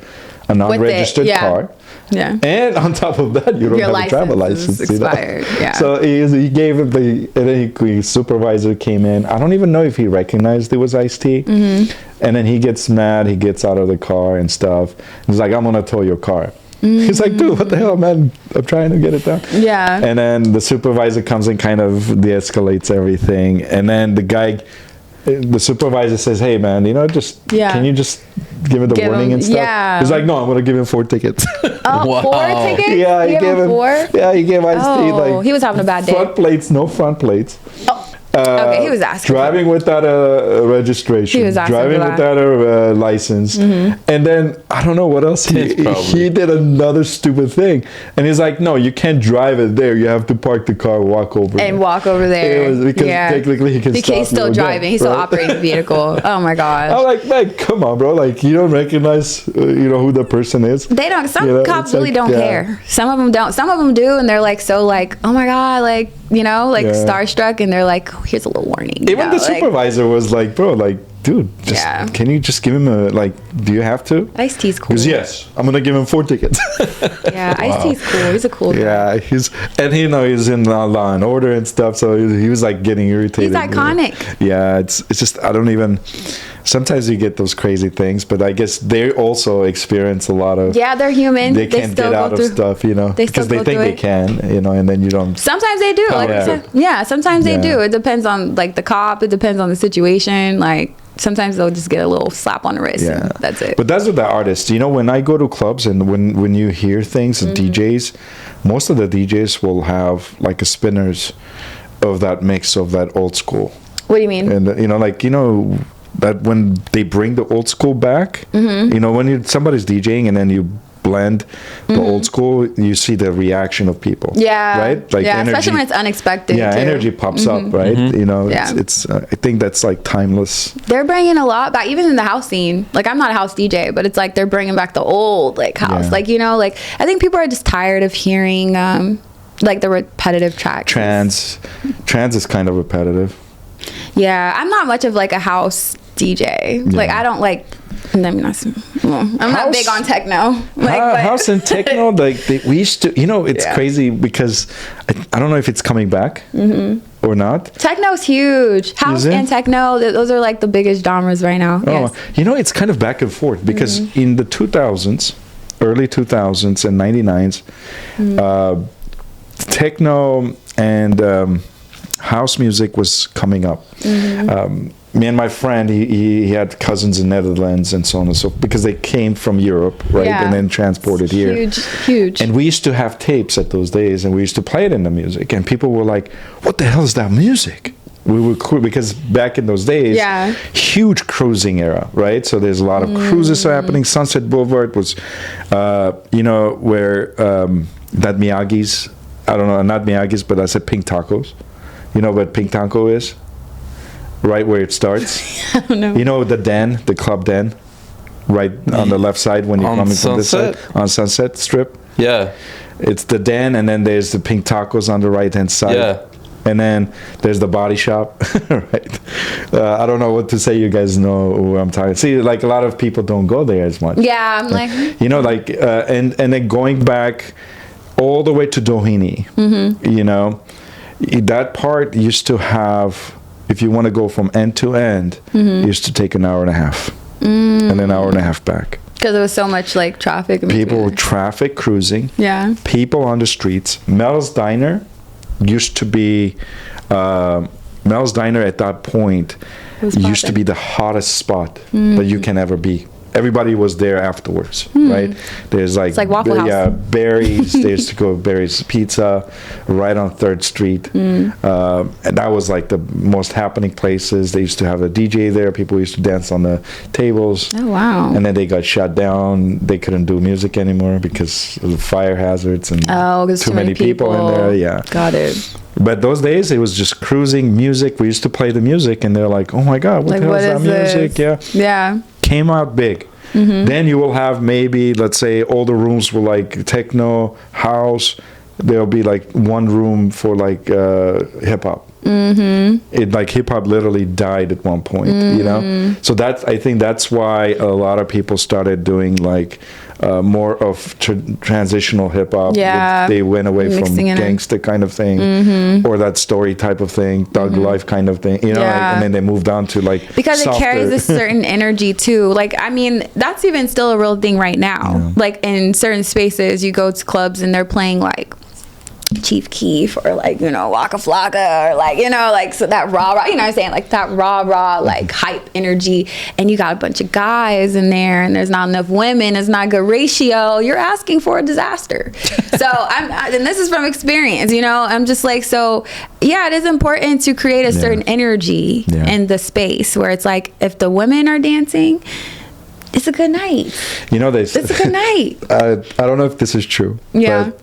a non-registered car. Yeah. And on top of that, you don't Your have a travel license license. is expired. Yeah. So he gave him and then his supervisor came in. I don't even know if he recognized it was Ice-T. And then he gets mad. He gets out of the car and stuff. He's like, I'm going to tow your car. He's like, dude, what the hell, man? I'm trying to get it done. Yeah. And then the supervisor comes and kind of de-escalates everything. And then the supervisor says, hey, man, you know, can you just give him the warning and stuff? Yeah. He's like, no, I'm going to give him 4 tickets. Oh, Wow. 4 tickets? Yeah, You he gave him 4? Yeah, he gave Ice-T Oh, like he was having a bad day. front plates, no front plates. Okay, he was asking. Driving without a registration. He was asking driving for that. without a license. And then I don't know what else he did another stupid thing. And he's like, no, you can't drive it there. You have to park the car, walk over And there. walk over there. Because technically he can stop. He's still you driving. He's still operating the vehicle. Oh my gosh. I'm like, man, come on, bro. Like, you don't recognize, who the person is. They don't. Some cops it's really like, don't yeah. care. Some of them don't. Some of them do, and they're like so like, oh my god, like starstruck, and they're like, oh, here's a little warning. Even the supervisor was like, bro, like, dude, can you just give him do you have to? Ice-T's cool. Because yes, I'm gonna give him 4 tickets. Yeah, Ice-T's cool. He's a cool guy. Yeah, he's in Law and Order and stuff, so he was like getting irritated. He's iconic. Yeah, it's just I don't even. Sometimes you get those crazy things, but I guess they also experience a lot of. Yeah, they're human. They can't still get out go of through, stuff, because they think they can, and then you don't. Sometimes they do. Like I said, yeah, sometimes they do. It depends on like the cop. It depends on the situation. Like sometimes they'll just get a little slap on the wrist. Yeah, and that's it. But that's with the artists. When I go to clubs and when you hear things, DJs, most of the DJs will have like a spinners of that mix of that old school. What do you mean? And that when they bring the old school back, when somebody's DJing and then you blend the old school, you see the reaction of people. Yeah. Right? Like yeah, energy, especially when it's unexpected. Yeah, too. energy pops up, right? It's I think that's like timeless. They're bringing a lot back, even in the house scene. Like, I'm not a house DJ, but it's like they're bringing back the old like house. Yeah. Like, I think people are just tired of hearing like the repetitive tracks. Trance is kind of repetitive. Yeah, I'm not much of like a house DJ. Like, I don't like I'm not big on techno. House and techno, we used to, it's crazy because I don't know if it's coming back or not. Techno's huge. House and techno, those are like the biggest genres right now. Oh, yes. It's kind of back and forth because in the 2000s, early 2000s and 99s, techno and house music was coming up. Me and my friend, he had cousins in Netherlands and so on and so forth, because they came from Europe, right? And then transported here. Huge. And we used to have tapes at those days, and we used to play it in the music. And people were like, what the hell is that music? We were cool because back in those days, huge cruising era, right? So there's a lot of cruises happening. Sunset Boulevard was, where that Miyagi's, I don't know, not Miyagi's, but I said Pink Tacos. You know what Pink Taco is? Right where it starts. I don't know. You know the Club Den, right on the left side when you're coming from this side on Sunset Strip. Yeah, it's the Den, and then there's the Pink Tacos on the right hand side. Yeah, and then there's the Body Shop. Right. I don't know what to say. You guys know who I'm talking. See, like a lot of people don't go there as much. Yeah, I'm like. And then going back all the way to Doheny. That part used to have. If you want to go from end to end, it used to take an hour and a half and an hour and a half back. Because there was so much like traffic. People were traffic cruising. Yeah. People on the streets. Mel's Diner used to be, Mel's Diner at that point used to be the hottest spot that you can ever be. Everybody was there afterwards, right? There's like Waffle House. Yeah, Barry's. They used to go Barry's Pizza right on 3rd Street. And that was like the most happening places. They used to have a DJ there. People used to dance on the tables. Oh, wow. And then they got shut down. They couldn't do music anymore because of the fire hazards and too many people in there. Yeah. Got it. But those days, it was just cruising music. We used to play the music, and they're like, oh my God, what the hell is that music? Yeah. Came out big. Then you will have maybe, let's say, all the rooms were like techno, house. There'll be like one room for like hip hop. It like hip hop literally died at one point, So I think that's why a lot of people started doing like more of transitional hip hop. Yeah, they went away from gangsta kind of thing, or that story type of thing, thug life kind of thing, and then they moved on to like because softer. It carries a certain energy too. Like I mean, that's even still a real thing right now. Yeah. Like in certain spaces, you go to clubs and they're playing like Chief Keef or like Waka Flocka or like like so that rah what I'm saying, like that rah like hype energy, and you got a bunch of guys in there and there's not enough women, it's not a good ratio, you're asking for a disaster. So and this is from experience, I'm just like, so yeah, it is important to create a certain energy in the space where it's like if the women are dancing, it's a good night. It's a good night. I don't know if this is true. Yeah. But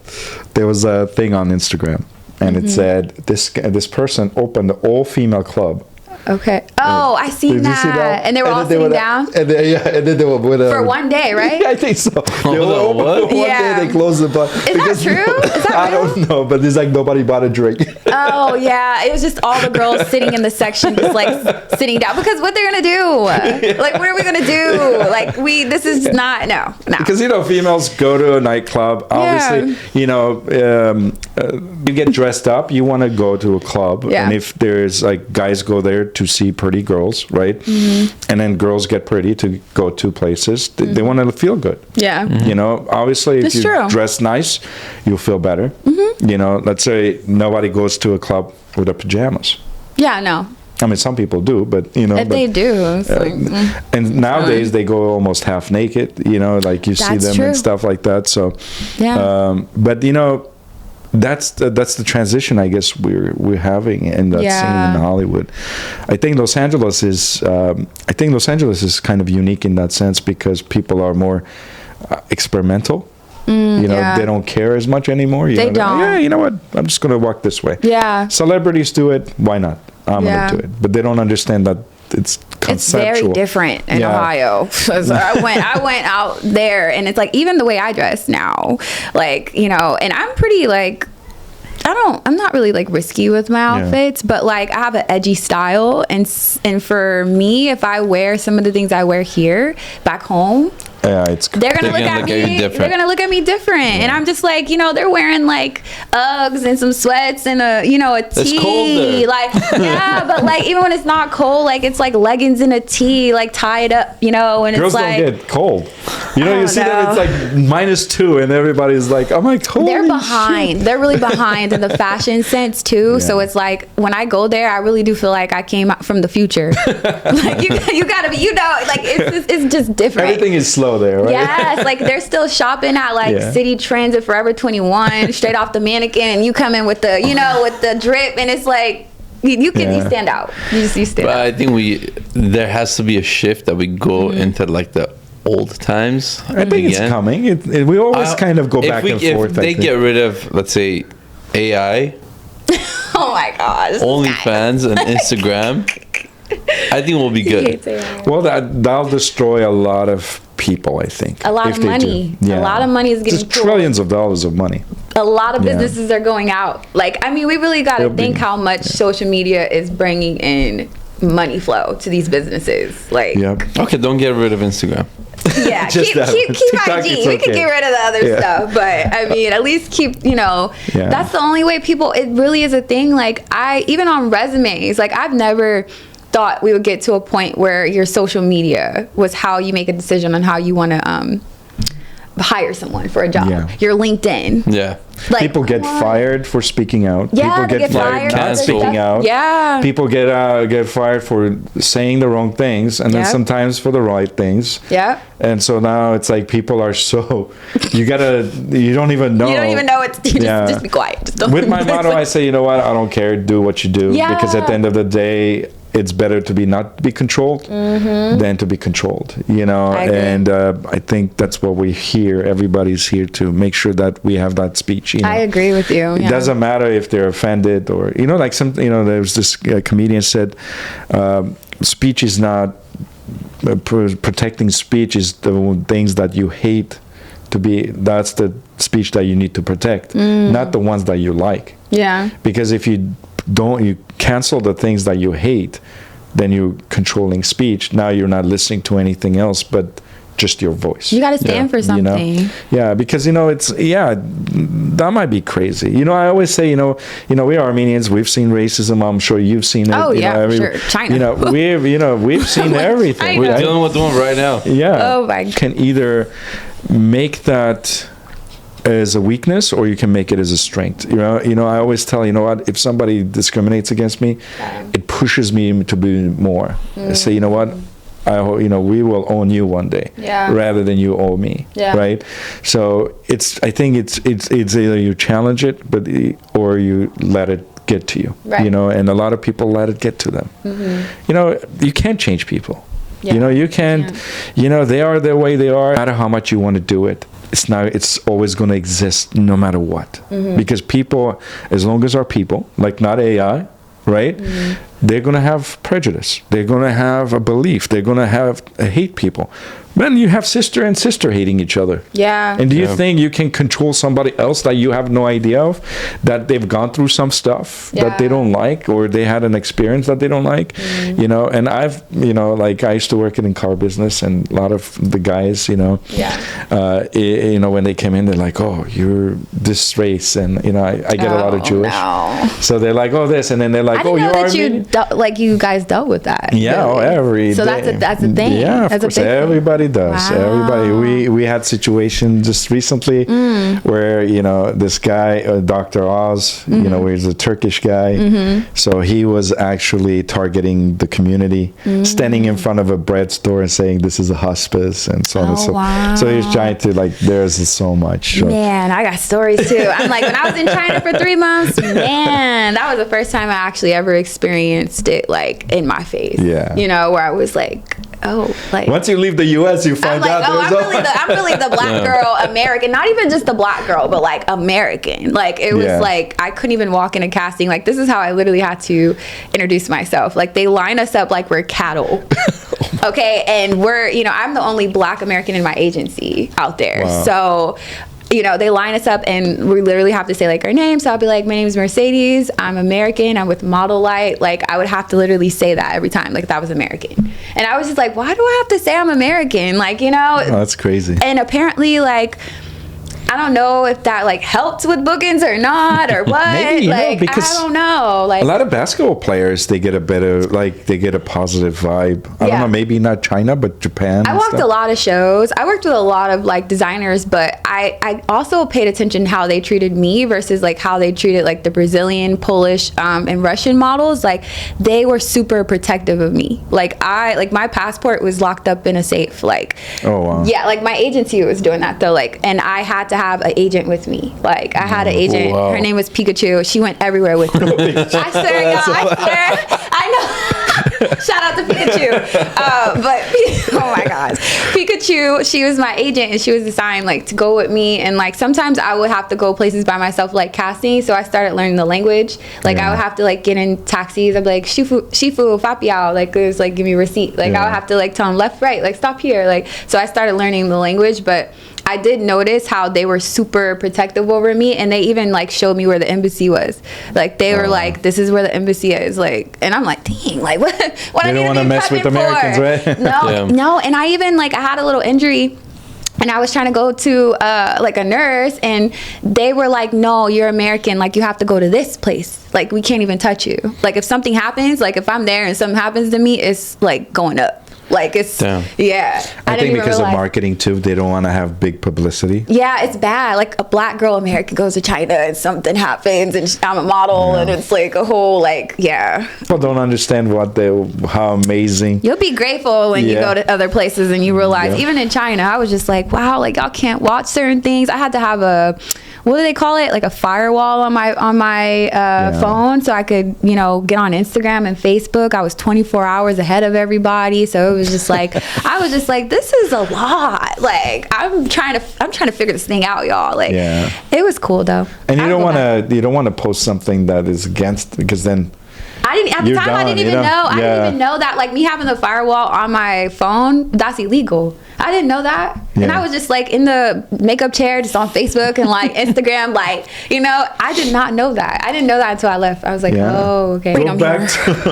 there was a thing on Instagram, and it said this person opened an all-female club. Okay. Oh, I seen that. See that. And they were all sitting down? And then they were with for one day, right? Yeah, I think so. They were open for one day, they closed the bar. Is that true? Is that I don't know, but there's like nobody bought a drink. Oh, yeah. It was just all the girls sitting in the section, just like sitting down. Because what they're going to do? Like, what are we going to do? Like, this is not, no. Because, females go to a nightclub. Obviously, you get dressed up. You want to go to a club. Yeah. And if there's like guys go there to see pretty girls, right? And then girls get pretty to go to places. They want to feel good. Yeah. Obviously, if you dress nice, you'll feel better. Let's say nobody goes to a club with their pajamas. Yeah, no. I mean, some people do, but if they do, it's and nowadays they go almost half naked. Like you see them and stuff like that. So, yeah. But that's the transition I guess we're having in that scene in Hollywood. I think Los Angeles is kind of unique in that sense because people are more experimental. They don't care as much anymore. They don't. Yeah, you know what? I'm just gonna walk this way. Yeah. Celebrities do it. Why not? I'm gonna do it. But they don't understand that it's conceptual. It's very different in Ohio. So I went out there, and it's like even the way I dress now, like and I'm pretty like I'm not really like risky with my outfits, but like I have an edgy style, and for me, if I wear some of the things I wear here back home, they're gonna look at me. They're gonna look at me different, and I'm just like, they're wearing like Uggs and some sweats and a a tee. Like but like even when it's not cold, like it's like leggings and a tee, like tied up, and girls it's like don't get cold. You see them, it's like -2, and everybody's like, I'm like, holy they're behind. shit. They're really behind in the fashion sense too. So it's like when I go there, I really do feel like I came out from the future. Like you gotta be, like it's just different. Everything is slow there, right? Yes, like they're still shopping at like City Trends and Forever 21 straight off the mannequin, and you come in with the with the drip, and it's like you stand out. You stand out. I think there has to be a shift that we go into like the old times. I think it's coming. We always kind of go back and forth. If they get rid of, let's say, AI, oh my gosh, OnlyFans and Instagram, I think we'll be good. Well, that'll destroy a lot of people, I think. A lot of money. A lot of money is getting just trillions of dollars of money. A lot of businesses are going out. Like, I mean, we really got to think how much social media is bringing in money flow to these businesses. Like, okay, don't get rid of Instagram. Yeah, keep IG. We can get rid of the other stuff, but I mean, at least keep, that's the only way people, it really is a thing. Like, even on resumes, like I've never thought we would get to a point where your social media was how you make a decision on how you want to hire someone for a job. Your LinkedIn. Yeah. Like, people get fired for speaking out. Yeah, people get fired not speaking out. Yeah. People get fired for saying the wrong things, and then sometimes for the right things. Yeah. And so now it's like people are so you don't even know. You don't even know it's just be quiet. Just With my motto, I say, you know what? I don't care. Do what you do, because at the end of the day, it's better to not be controlled than to be controlled, and I think that's what we hear. Everybody's here to make sure that we have that speech. I agree with you. It doesn't matter if they're offended or, like there was this comedian said, speech is not, protecting speech is the things that you hate that's the speech that you need to protect, not the ones that you like. Yeah. Because if you cancel the things that you hate, then you're controlling speech. Now you're not listening to anything else but just your voice. You got to stand for something. Yeah, because it's that might be crazy. I always say, we Armenians, we've seen racism. I'm sure you've seen it. Oh yeah, sure. China. We've seen everything. We're dealing with one right now. Yeah. Oh my God. Can either make that as a weakness, or you can make it as a strength. I always tell, if somebody discriminates against me, it pushes me to be more. I say, what, we will own you one day, rather than you owe me, right? So I think it's either you challenge it, or you let it get to you, and a lot of people let it get to them. You can't change people. You can't. They are the way they are, no matter how much you want to do it. It's always going to exist no matter what, because people, as long as are people, like not AI, right? They're going to have prejudice. They're going to have a belief. They're going to hate people. Then you have sister and sister hating each other. Yeah. And do you think you can control somebody else that you have no idea of, that they've gone through some stuff that they don't like, or they had an experience that they don't like? And I've, like I used to work in the car business, and a lot of the guys, when they came in, they're like, oh, you're this race. And, I get a lot of Jewish. No. So they're like, oh, this. And then they're like, oh, you're Armenian. You guys dealt with that. Yeah, really. Every day. So that's a thing. Yeah, of course. Everybody does. Wow. Everybody. We had situations just recently where this guy, Dr. Oz, he's a Turkish guy, so he was actually targeting the community, standing in front of a bread store and saying this is a hospice, and so on and so. Wow. So he's trying to there's so much. So. Man, I got stories too. I'm like, when I was in China for 3 months, man, that was the first time I actually ever experienced it in my face. Yeah. Where I was like, oh, once you leave the U.S., you find out. I'm really the black girl, American. Not even just the black girl, but American. It was I couldn't even walk in a casting. This is how I literally had to introduce myself. They line us up like we're cattle. Okay, and we're I'm the only black American in my agency out there. Wow. So you know, they line us up and we literally have to say like our name. So I'll be like, my name is Mersadez, I'm American, I'm with Model Light. Like I would have to literally say that every time, like that was American. And I was just like, why do I have to say I'm American? Like, you know. Oh, that's crazy. And apparently like, I don't know if that like helped with bookings or not or what. Maybe, like because I don't know. Like a lot of basketball players, they get a better, like they get a positive vibe. I don't know, maybe not China, but Japan. I walked a lot of shows. I worked with a lot of like designers, but I also paid attention to how they treated me versus like how they treated like the Brazilian, Polish, and Russian models. Like they were super protective of me. Like my passport was locked up in a safe. Like, oh wow. Yeah, like my agency was doing that though. Like, and I had to have an agent with me. Like I had an agent. Wow. Her name was Pikachu. She went everywhere with me. I swear, y'all. I swear. I know. Shout out to Pikachu. But oh my gosh, Pikachu. She was my agent, and she was assigned like to go with me. And like sometimes I would have to go places by myself, like casting. So I started learning the language. Like I would have to like get in taxis. I'd be like shifu, fapiao. Like it was like give me a receipt. Like I would have to like tell them left, right. Like stop here. Like so I started learning the language, but I did notice how they were super protective over me, and they even like showed me where the embassy was. Like they were like, "This is where the embassy is." Like, and I'm like, "Dang!" Like, what? They don't want to mess with Americans, right? No. And I even like I had a little injury. And I was trying to go to like a nurse, and they were like, "No, you're American. Like you have to go to this place. Like we can't even touch you. Like if something happens, like if I'm there and something happens to me, it's like going up." Like it's yeah. I think because of marketing too, they don't want to have big publicity. Yeah, it's bad. Like a black girl American goes to China and something happens, and I'm a model, and it's like a whole like People don't understand how amazing. You'll be grateful when you go to other places and you realize. Even in China, I was just like, wow, like y'all can't watch certain things. I had to have a what do they call it? Like a firewall on my phone, so I could get on Instagram and Facebook. I was 24 hours ahead of everybody, so it was just like I was just like, this is a lot. Like I'm trying to figure this thing out, y'all. Like it was cool though. And you don't want to post something that is against, because then I didn't even know that like me having the firewall on my phone, that's illegal. I didn't know that. And I was just like in the makeup chair, just on Facebook and like Instagram, like, I did not know that. I didn't know that until I left. I was like, oh, okay. Freedom here.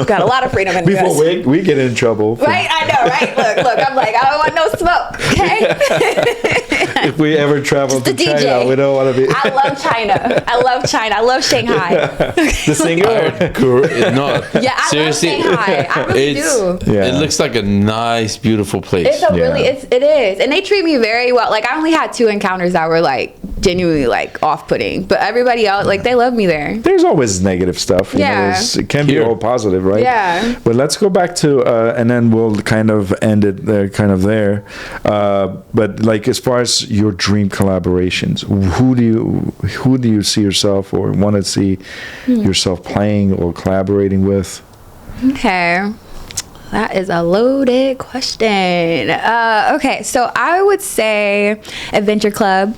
Got a lot of freedom in the Before we get in trouble. Right? I know, right? Look, I'm like, I don't want no smoke, okay? If we ever travel to China, we don't want to be. I love China. I love Shanghai. The singer? No. Yeah, I seriously, love Shanghai. I really do. Yeah. It looks like a nice, beautiful place. It is. And they treat me very well. Like I only had 2 encounters that were like genuinely like off-putting, but everybody else, like they love me there. There's always negative stuff. It can be all positive, right? Yeah. But let's go back to and then we'll kind of end it there. But like as far as your dream collaborations, who do you see yourself or want to see yourself playing or collaborating with? Okay. That is a loaded question. Okay, so I would say Adventure Club,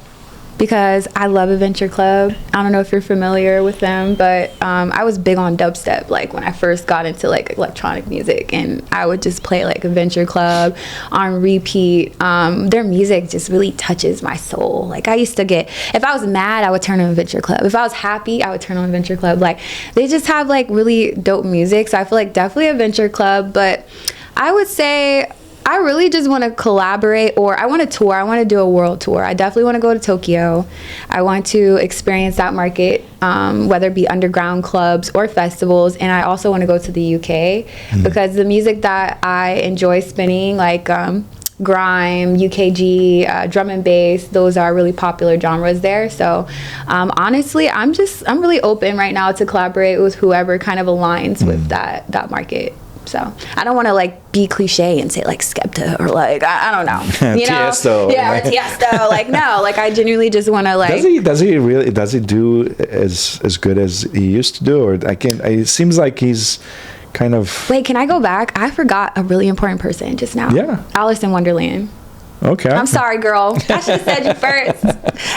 because I love Adventure Club. I don't know if you're familiar with them, but I was big on dubstep, like when I first got into like electronic music, and I would just play like Adventure Club on repeat. Their music just really touches my soul. Like I used to if I was mad, I would turn on Adventure Club. If I was happy, I would turn on Adventure Club. Like they just have like really dope music. So I feel like definitely Adventure Club, but I would say I really just want to collaborate, or I want to tour. I want to do a world tour. I definitely want to go to Tokyo. I want to experience that market, whether it be underground clubs or festivals. And I also want to go to the UK because the music that I enjoy spinning, like grime, UKG, drum and bass, those are really popular genres there. So honestly, I'm really open right now to collaborate with whoever kind of aligns with that market. So I don't want to like be cliche and say like Skepta or like I don't know, Tiesto. Yeah, or Tiesto. Like no, like I genuinely just want to like. Does he do as good as he used to do, or it seems like he's kind of. Wait, can I go back? I forgot a really important person just now. Yeah. Alice in Wonderland. Okay. I'm sorry, girl. I should have said you first.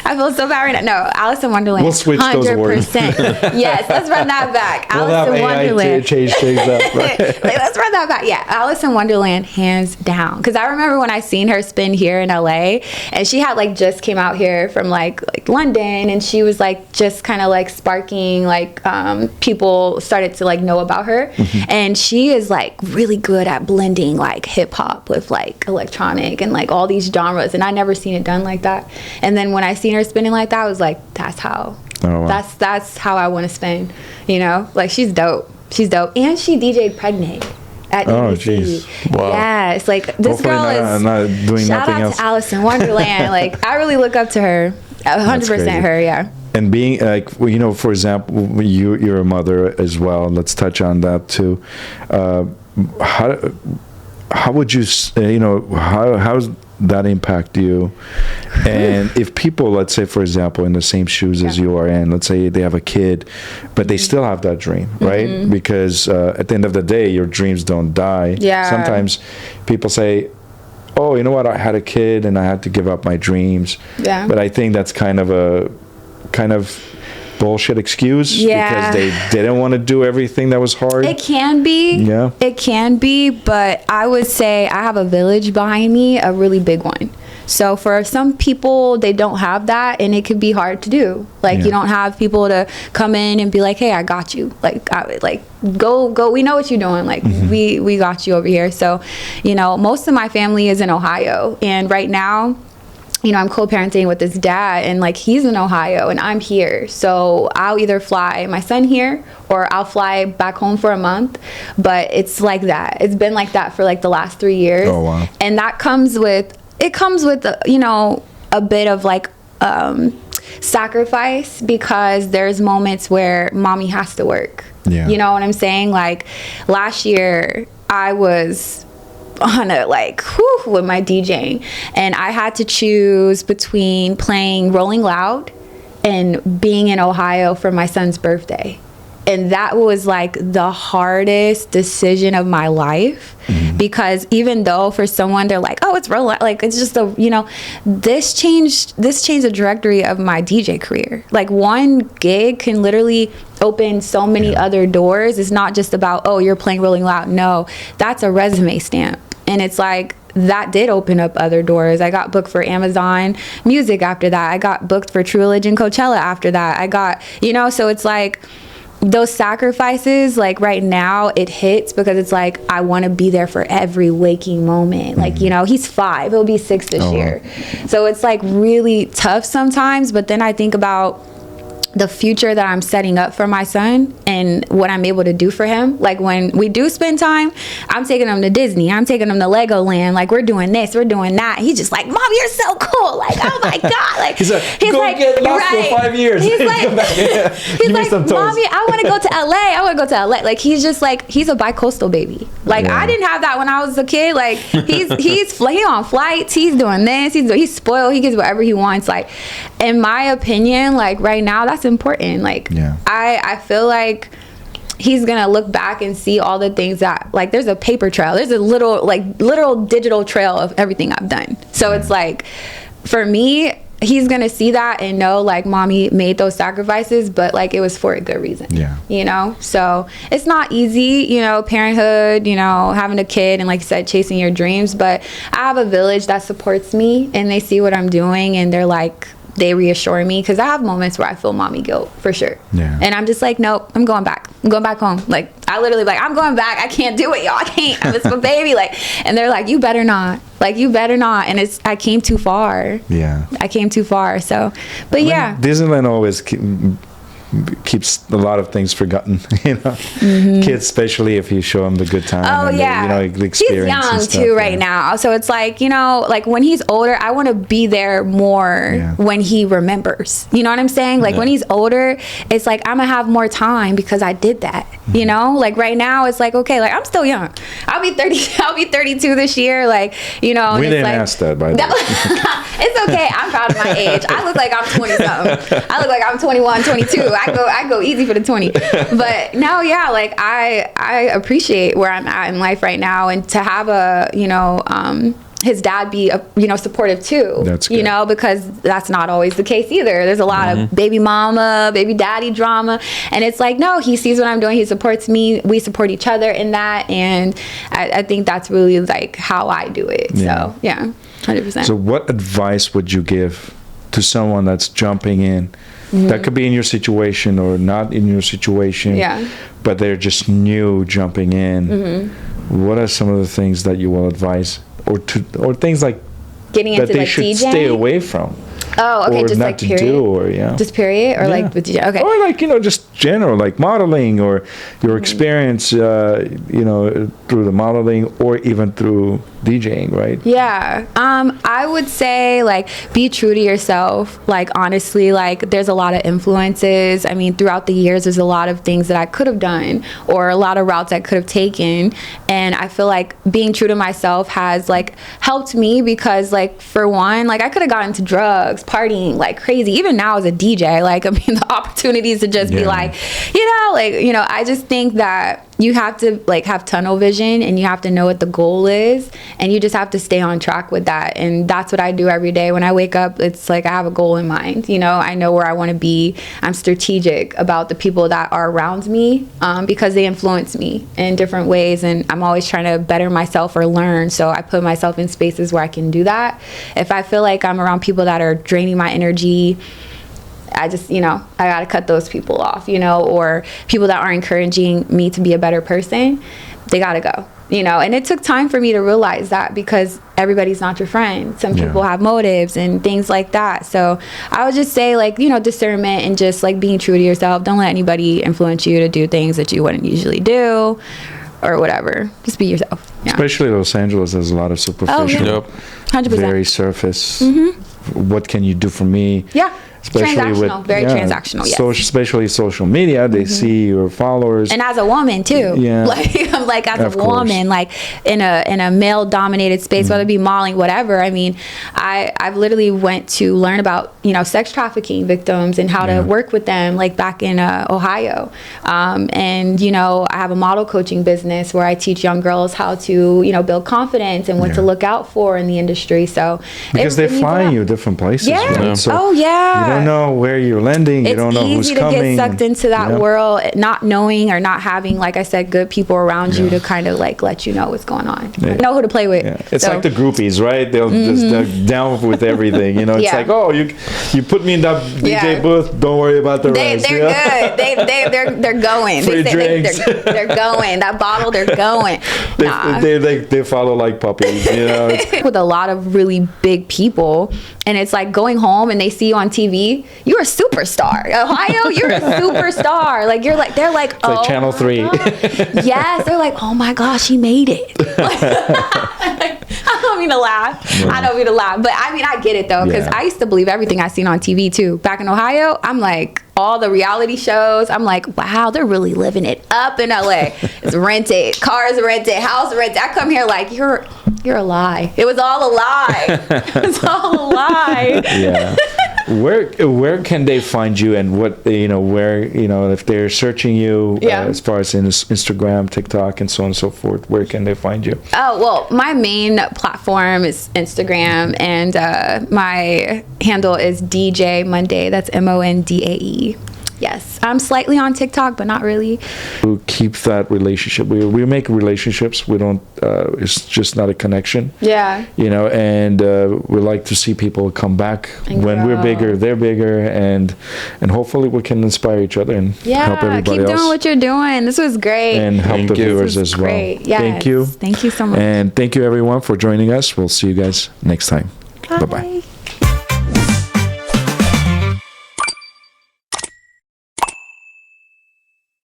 I feel so bad right now. No, Alice in Wonderland. We'll switch those words. Yes, let's run that back. We'll Alice have in AI Wonderland. change things up. Right? Like, let's run that back. Yeah, Alice in Wonderland, hands down. Because I remember when I seen her spin here in LA, and she had like just came out here from like London, and she was like just kind of like sparking, like people started to like know about her, and she is like really good at blending like hip hop with like electronic and like all these genres, and I never seen it done like that. And then when I seen her spinning like that, I was like, that's how. Oh, wow. That's how I want to spin. You know, like she's dope. She's dope, and she DJ'd Pregnant at jeez. Wow. Yes, like this Hopefully girl is. not doing Shout nothing out else. to Alice in Wonderland. Like I really look up to her. 100% crazy. her. Yeah. And being like, you know, for example, you're a mother as well. Let's touch on that too. How would you, you know, how's that impact you? And if people, let's say, for example, in the same shoes as you are in, let's say they have a kid, but they still have that dream, right? Because at the end of the day, your dreams don't die. Yeah. Sometimes people say, oh, you know what, I had a kid and I had to give up my dreams. Yeah. But I think that's kind of bullshit excuse, Yeah. because they didn't want to do everything that was hard. It can be. Yeah. It can be, but I would say I have a village behind me, a really big one. So for some people, they don't have that, and it could be hard to do. Like Yeah. you don't have people to come in and be like, "Hey, I got you." Like, go. We know what you're doing. Like, we got you over here. So, you know, most of my family is in Ohio, and right now, you know, I'm co-parenting with this dad, and like he's in Ohio and I'm here. So I'll either fly my son here or I'll fly back home for a month. But it's like that. It's been like that for like the last 3 years. Oh, wow. And that comes with, you know, a bit of like sacrifice, because there's moments where mommy has to work. Yeah. You know what I'm saying? Like last year I was on a like with my DJing, and I had to choose between playing Rolling Loud and being in Ohio for my son's birthday. And that was like the hardest decision of my life, because even though for someone they're like, oh, it's Rolling, like it's just a, you know, this changed the trajectory of my DJ career. Like one gig can literally open so many other doors. It's not just about, oh, you're playing Rolling Loud. No, that's a resume stamp. And it's like, that did open up other doors. I got booked for Amazon Music after that. I got booked for True Religion Coachella after that. I got, you know, so it's like those sacrifices, like right now it hits, because it's like, I want to be there for every waking moment. Like, you know, he's 5, he'll be 6 this year. So it's like really tough sometimes. But then I think about the future that I'm setting up for my son and what I'm able to do for him. Like when we do spend time, I'm taking him to Disney, I'm taking him to Legoland, like we're doing this, we're doing that. He's just like, Mom, you're so cool. Like, oh my God. Like he's like get lost for 5 years. He's like, Mommy, I want to go to LA. I want to go to LA. Like he's just like, he's a bi-coastal baby. Like I didn't have that when I was a kid. Like he's on flights, he's doing this, he's spoiled, he gets whatever he wants. Like in my opinion, like right now, that's important. Like I feel like he's gonna look back and see all the things that, like, there's a paper trail, there's a literal digital trail of everything I've done. So it's like, for me, he's gonna see that and know, like, Mommy made those sacrifices, but like it was for a good reason. You know, so it's not easy, you know, parenthood, you know, having a kid and, like you said, chasing your dreams. But I have a village that supports me, and they see what I'm doing, and they're like, they reassure me, because I have moments where I feel mommy guilt for sure. And I'm just like, nope, I'm going back home. Like I literally like, I'm going back, I can't do it, y'all, I can't, I'm just my baby. Like, and they're like, you better not, and it's, I came too far. I came too far. So but Disneyland always keeps a lot of things forgotten, you know. Kids, especially if you show them the good time. Oh yeah, you know, the experience. He's young too right now, so it's like, you know, like when he's older, I want to be there more when he remembers. You know what I'm saying? Like when he's older, it's like I'm gonna have more time because I did that. You know, like right now, it's like, okay, like I'm still young. I'll be 30. I'll be 32 this year. Like, you know, we didn't like, ask that, by the way. It's okay. I'm proud of my age. I look like I'm 20 something. I look like I'm 21, 22. I go easy for the 20. But no, yeah, like I appreciate where I'm at in life right now, and to have a, you know, his dad be supportive too. That's good. You know, because that's not always the case either. There's a lot of baby mama, baby daddy drama, and it's like, no, he sees what I'm doing, he supports me, we support each other in that, and I think that's really like how I do it. So yeah, 100%. So what advice would you give to someone that's jumping in? That could be in your situation or not in your situation, but they're just new jumping in. What are some of the things that you will advise, or things like getting into that they like should DJing? stay away from? Oh, okay, or just not like to period. do, or just period, or like with DJ. Okay, or like just general, like modeling, or your experience, through the modeling, or even through DJing, right? Yeah. I would say like be true to yourself. Like honestly, like there's a lot of influences. I mean, throughout the years, there's a lot of things that I could have done, or a lot of routes I could have taken. And I feel like being true to myself has like helped me, because like for one, like I could have gotten into drugs, partying like crazy. Even now as a DJ, like I mean, the opportunities to just be like, I just think that you have to like have tunnel vision, and you have to know what the goal is, and you just have to stay on track with that. And that's what I do every day. When I wake up, it's like I have a goal in mind. I know where I want to be. I'm strategic about the people that are around me, because they influence me in different ways, and I'm always trying to better myself or learn. So I put myself in spaces where I can do that. If I feel like I'm around people that are draining my energy, I just, I got to cut those people off, or people that are encouraging me to be a better person, they got to go, and it took time for me to realize that, because everybody's not your friend. Some people have motives and things like that. So I would just say like, discernment, and just like being true to yourself. Don't let anybody influence you to do things that you wouldn't usually do, or whatever. Just be yourself. Yeah. Especially Los Angeles, there's a lot of superficial, 100%. very surface. What can you do for me? Yeah. Especially transactional, very transactional. Yes. Especially social media, they see your followers, and as a woman too. Yeah, I'm like as a woman, like in a male dominated space, whether it be modeling, whatever. I mean, I've literally went to learn about sex trafficking victims and how to work with them, like back in Ohio, and I have a model coaching business where I teach young girls how to build confidence and what to look out for in the industry. So because they're flying you different places, right? So you don't know where you're landing. You don't know who's coming. It's easy to get sucked into that world, not knowing or not having, like I said, good people around you to kind of like let you know what's going on. Know who to play with. It's like the groupies, right? They're down with everything. It's like, oh, you put me in that DJ booth. Don't worry about the rest. They're good. They're going. Free drinks. They're going. That bottle, they're going. They follow like puppies. With a lot of really big people, and it's like going home and they see you on TV. You're a superstar. Ohio, you're a superstar. Like they're like, it's like Channel 3. Yes, they're like, oh my gosh, he made it. I don't mean to laugh. But I mean, I get it though, because I used to believe everything I seen on TV too. Back in Ohio, I'm like, all the reality shows, I'm like, wow, they're really living it up in LA. It's rented, cars rented, house rented. I come here like, you're a lie. It was all a lie. It's all a lie. Yeah. Where can they find you, and what where if they're searching you as far as in Instagram, TikTok, and so on and so forth, where can they find you? Oh well, my main platform is Instagram, and my handle is DJ Mondae. That's MONDAE. Yes, I'm slightly on TikTok, but not really. We keep that relationship. We make relationships. We don't. It's just not a connection. Yeah. And we like to see people come back and when we're bigger, they're bigger, and hopefully we can inspire each other and help everybody else. Keep doing what you're doing. This was great. And help the viewers as well. Great. Yes. Thank you. Thank you so much. And thank you everyone for joining us. We'll see you guys next time. Bye bye.